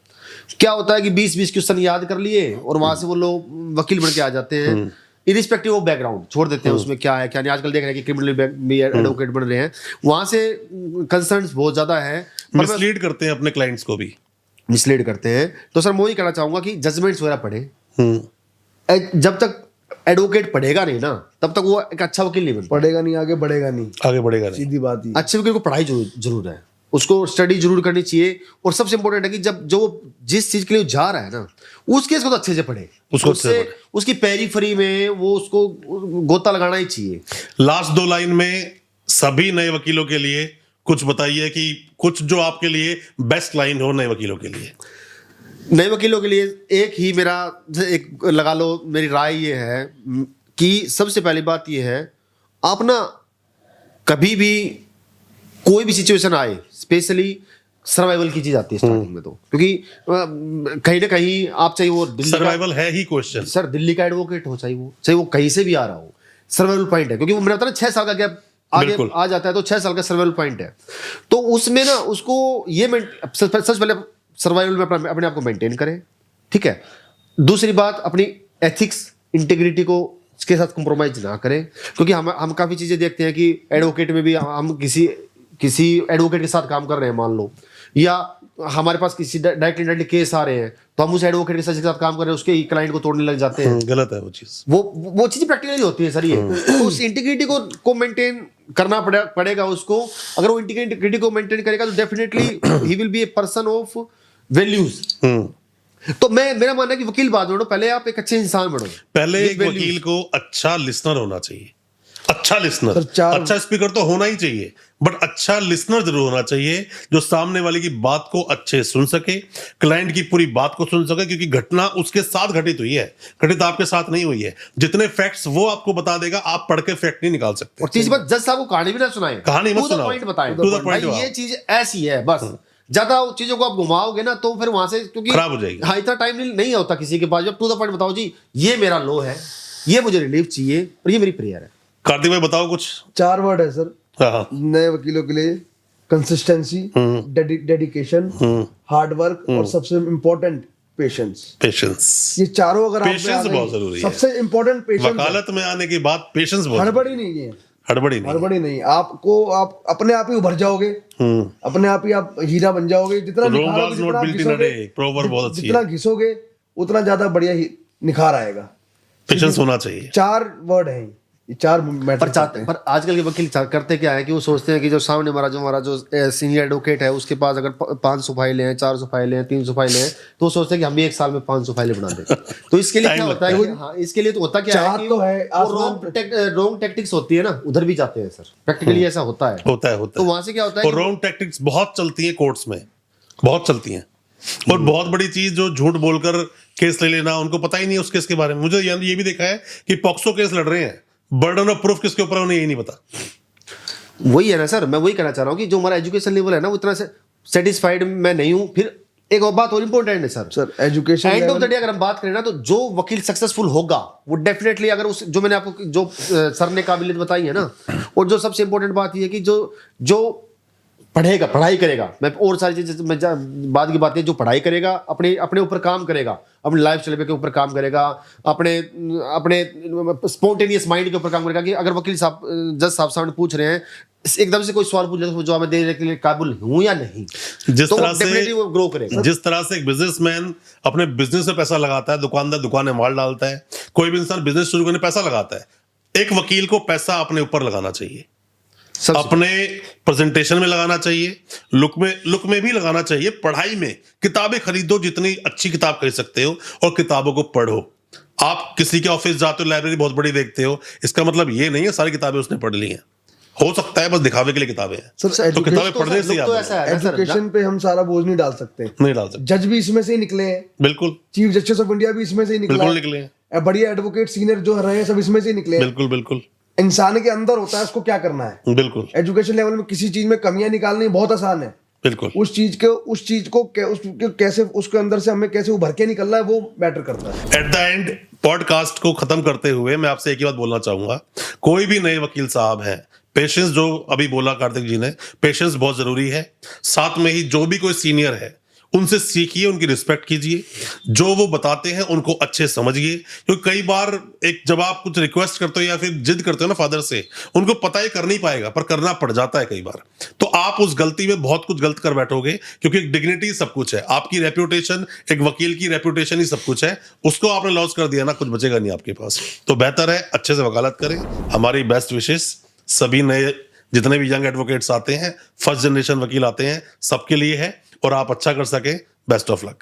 क्या होता है कि 20 क्वेश्चन याद कर लिए और वहां से वो लोग वकील बन के आ जाते हैं, इरिस्पेक्टिव ऑफ बैकग्राउंड छोड़ देते हैं उसमें क्या है क्या नहीं। आजकल देख रहे हैं कि क्रिमिनल भी एडवोकेट बन रहे हैं, वहां से कंसर्न्स बहुत ज्यादा है, मिसलीड करते हैं अपने क्लाइंट्स को भी, मिसलीड करते हैं। तो सर मैं वही कहना चाहूंगा कि जजमेंट्स वगैरह पढ़े। जब तक एडवोकेट पढ़ेगा नहीं ना, तब तक वो एक अच्छा वकील नहीं बन पढ़ेगा नहीं, आगे बढ़ेगा नहीं, सीधी बात ही। अच्छे वकील को पढ़ाई जरूर है, उसको स्टडी जरूर करनी चाहिए। और सबसे इंपॉर्टेंट है कि जब जो जिस चीज के लिए जा रहा है ना, उस केस को तो अच्छे से पढ़े, उसकी पेरीफेरी में वो उसको गोता लगाना ही चाहिए। लास्ट 2 लाइन में सभी नए वकीलों के लिए कुछ बताइए कि कुछ जो आपके लिए बेस्ट लाइन हो नए वकीलों के लिए। नए वकीलों के लिए एक ही मेरा एक लगा लो, मेरी राय ये है कि सबसे पहली बात ये है, आप ना कभी भी कोई भी सिचुएशन आए, स्पेशली सर्वाइवल की चीज आती है स्टार्टिंग में, तो क्योंकि कहीं ना कहीं आप चाहे वो सर्वाइवल है ही क्वेश्चन सर, दिल्ली का एडवोकेट हो, चाहे वो कहीं से भी आ रहा हो, सर्वाइवल पॉइंट है। क्योंकि वो मैंने बताया ना 6 साल का गैप आगे आ जाता है, तो 6 साल का सर्वाइवल पॉइंट है। तो उसमें ना उसको ये सबसे पहले सर्वाइवल में अपने आप को मेंटेन करें, ठीक है। दूसरी बात, अपनी एथिक्स इंटीग्रिटी को के साथ कॉम्प्रोमाइज ना करें, क्योंकि हम काफ़ी चीज़ें देखते हैं कि एडवोकेट में भी हम किसी एडवोकेट के साथ काम कर रहे हैं मान लो, या हमारे पास किसी डायरेक्टली केस आ रहे हैं तो हम उस एडवोकेट के साथ काम कर रहे हैं, उसके क्लाइंट को तोड़ने लग जाते हैं। गलत है वो चीज। वो चीज़ प्रैक्टिकली होती है सर ये। तो उस इंटीग्रिटी को मेंटेन करना पड़ेगा उसको। अगर वो इंटीग्रिटी को मेंटेन करेगा तो definitely he will be a person of values. तो मेरा मानना है कि वकील बाद में बनो, पहले आप एक अच्छे इंसान बनो। पहले एक वकील को अच्छा लिसनर होना चाहिए, अच्छा लिसनर। अच्छा स्पीकर तो होना ही चाहिए, बट अच्छा लिसनर जरूर होना चाहिए, जो सामने वाले की बात को अच्छे सुन सके, क्लाइंट की पूरी बात को सुन सके, क्योंकि घटना उसके साथ घटित हुई है, घटित आपके साथ नहीं हुई है। जितने फैक्ट्स वो आपको बता देगा, आप पढ़ के फैक्ट नहीं निकाल सकते। और तीसरी बात, जज साहब को कहानी भी ना सुनाए, कहानी मत सुनाओ, पॉइंट बताएं, to the point भाई ये चीज ऐसी है, बस ज्यादा चीजों को आप घुमाओगे ना तो फिर वहां से क्योंकि खराब हो जाएगी। हाँ, इतना टाइम नहीं होता किसी के पास। जब टू द पॉइंट बताओ जी, ये मेरा लो है, ये मुझे रिलीफ चाहिए और ये मेरी प्रेयर है। कार्तिक भाई बताओ कुछ। 4 वर्ड है सर हाँ, नए वकीलों के लिए: कंसिस्टेंसी, डेडिकेशन, हार्ड वर्क और सबसे इम्पोर्टेंट पेशेंस। पेशेंस। ये चारों अगर आप में आ पेशेंस गए, बहुत जरूरी है। सबसे इम्पोर्टेंट पेशेंस। वकालत में आने के बाद पेशेंस बहुत, हड़बड़ी नहीं है, हड़बड़ी नहीं। हड़बड़ी नहीं। आप अपने आप ही उभर जाओगे, अपने आप ही आप हीरा बन जाओगे। जितना Rome निखारोगे, was जितना not आप built in a घिसोगे, day। proverb बहुत अच्छी जितना है। घिसोगे उतना ज्यादा बढ़िया निखार आएगा। पेशेंस होना चाहिए। 4 वर्ड हैं ये, 4 मैटर चाहते हैं, पर आजकल के वकील करते क्या है कि वो सोचते हैं कि जो सामने हमारा जो सीनियर एडवोकेट है उसके पास अगर 500 फाइलें हैं, 400 फाइलें हैं, 300 फाइलें हैं, तो वो सोचते हैं कि हम भी एक साल में 500 फाइलें बना दें। तो इसके लिए क्या होता है कि हाँ, इसके लिए तो होता क्या है कि तो है, रॉन्ग टैक्टिक्स होती है ना, उधर भी जाते हैं सर। प्रैक्टिकली ऐसा होता है। तो वहां से क्या होता है, रॉन्ग टैक्टिक्स बहुत चलती है कोर्ट्स में, बहुत चलती हैं। और बहुत बड़ी चीज जो झूठ बोलकर केस ले लेना, उनको पता ही नहीं उस केस के बारे में। मुझे ये भी देखा है कि पॉक्सो केस लड़ रहे हैं, बर्डन ऑफ प्रूफ किसके ऊपर है उन्हें यही नहीं पता। वही है ना सर, मैं वही कहना चाह रहा हूँ कि जो हमारा एजुकेशन लेवल है ना, वो इतना सेटिस्फाइड मैं नहीं हूँ। फिर एक और बात और इंपॉर्टेंट है sir education end of the day अगर हम बात करें ना, तो जो वकील सक्सेसफुल होगा वो डेफिनेटली, अगर उस जो मैंने आपको जो सर ने काबिलियत बताई है ना, और जो सबसे इंपॉर्टेंट बात ये है कि जो पढ़ेगा, पढ़ाई करेगा, मैं और सारी चीजें बाद की बात है, जो पढ़ाई करेगा, अपने ऊपर काम करेगा, अपने लाइफ स्टाइल के ऊपर काम करेगा, अपने स्पॉन्टेनियस माइंड के ऊपर काम करेगा। कि अगर वकील साहब, जज साहब सामने पूछ रहे हैं, एकदम से कोई सवाल पूछ ले तो जवाब देने के लिए काबिल हूं या नहीं, जिस तो तरह डेफिनेटली से वो ग्रो करेगा। जिस तरह से एक बिजनेसमैन अपने बिजनेस में पैसा लगाता है, दुकानदार दुकान में माल डालता है, कोई भी इंसान बिजनेस शुरू करने पैसा लगाता है, एक वकील को पैसा अपने ऊपर लगाना चाहिए, अपने प्रेजेंटेशन में लगाना चाहिए, लुक में भी लगाना चाहिए, पढ़ाई में किताबें खरीदो, जितनी अच्छी किताब खरीद सकते हो, और किताबों को पढ़ो। आप किसी के ऑफिस जाते हो, लाइब्रेरी बहुत बड़ी देखते हो, इसका मतलब ये नहीं है सारी किताबें उसने पढ़ ली हैं। हो सकता है बस दिखावे के लिए किताबें हैं, तो किताबें पढ़ने से एजुकेशन पे हम सारा बोझ नहीं डाल सकते। नहीं डाल सकते। जज भी इसमें से ही निकले हैं, बिल्कुल। चीफ जस्टिस ऑफ इंडिया भी इसमें से ही बिल्कुल निकले हैं। बढ़िया एडवोकेट सीनियर जो रहे हैं सब इसमें से ही निकले हैं। बिल्कुल बिल्कुल। इंसान के अंदर होता है, उसको क्या करना है। बिल्कुल। एजुकेशन लेवल में किसी चीज में कमियां निकालनी बहुत आसान है। बिल्कुल। उस चीज को कैसे उसके अंदर से हमें कैसे उभर के निकलना है, वो मैटर करता है। एट द एंड पॉडकास्ट को खत्म करते हुए मैं आपसे एक ही बात बोलना चाहूंगा, कोई भी नए वकील साहब हैं, पेशेंस, जो अभी बोला कार्तिक जी ने, पेशेंस बहुत जरूरी है। साथ में ही जो भी कोई सीनियर है उनसे सीखिए, उनकी रिस्पेक्ट कीजिए, जो वो बताते हैं उनको अच्छे समझिए। क्योंकि कई बार जब आप कुछ रिक्वेस्ट करते हो या फिर जिद करते हो ना फादर से, उनको पता ही कर नहीं पाएगा, पर करना पड़ जाता है कई बार, तो आप उस गलती में बहुत कुछ गलत कर बैठोगे। क्योंकि एक डिग्निटी सब कुछ है, आपकी रेप्यूटेशन, एक वकील की रेप्यूटेशन ही सब कुछ है, उसको आपने लॉस कर दिया ना, कुछ बचेगा नहीं आपके पास। तो बेहतर है अच्छे से वकालत करें। हमारी बेस्ट विशेष सभी नए जितने भी यंग एडवोकेट्स आते हैं, फर्स्ट जनरेशन वकील आते हैं, सबके लिए है, और आप अच्छा कर सके। Best of luck.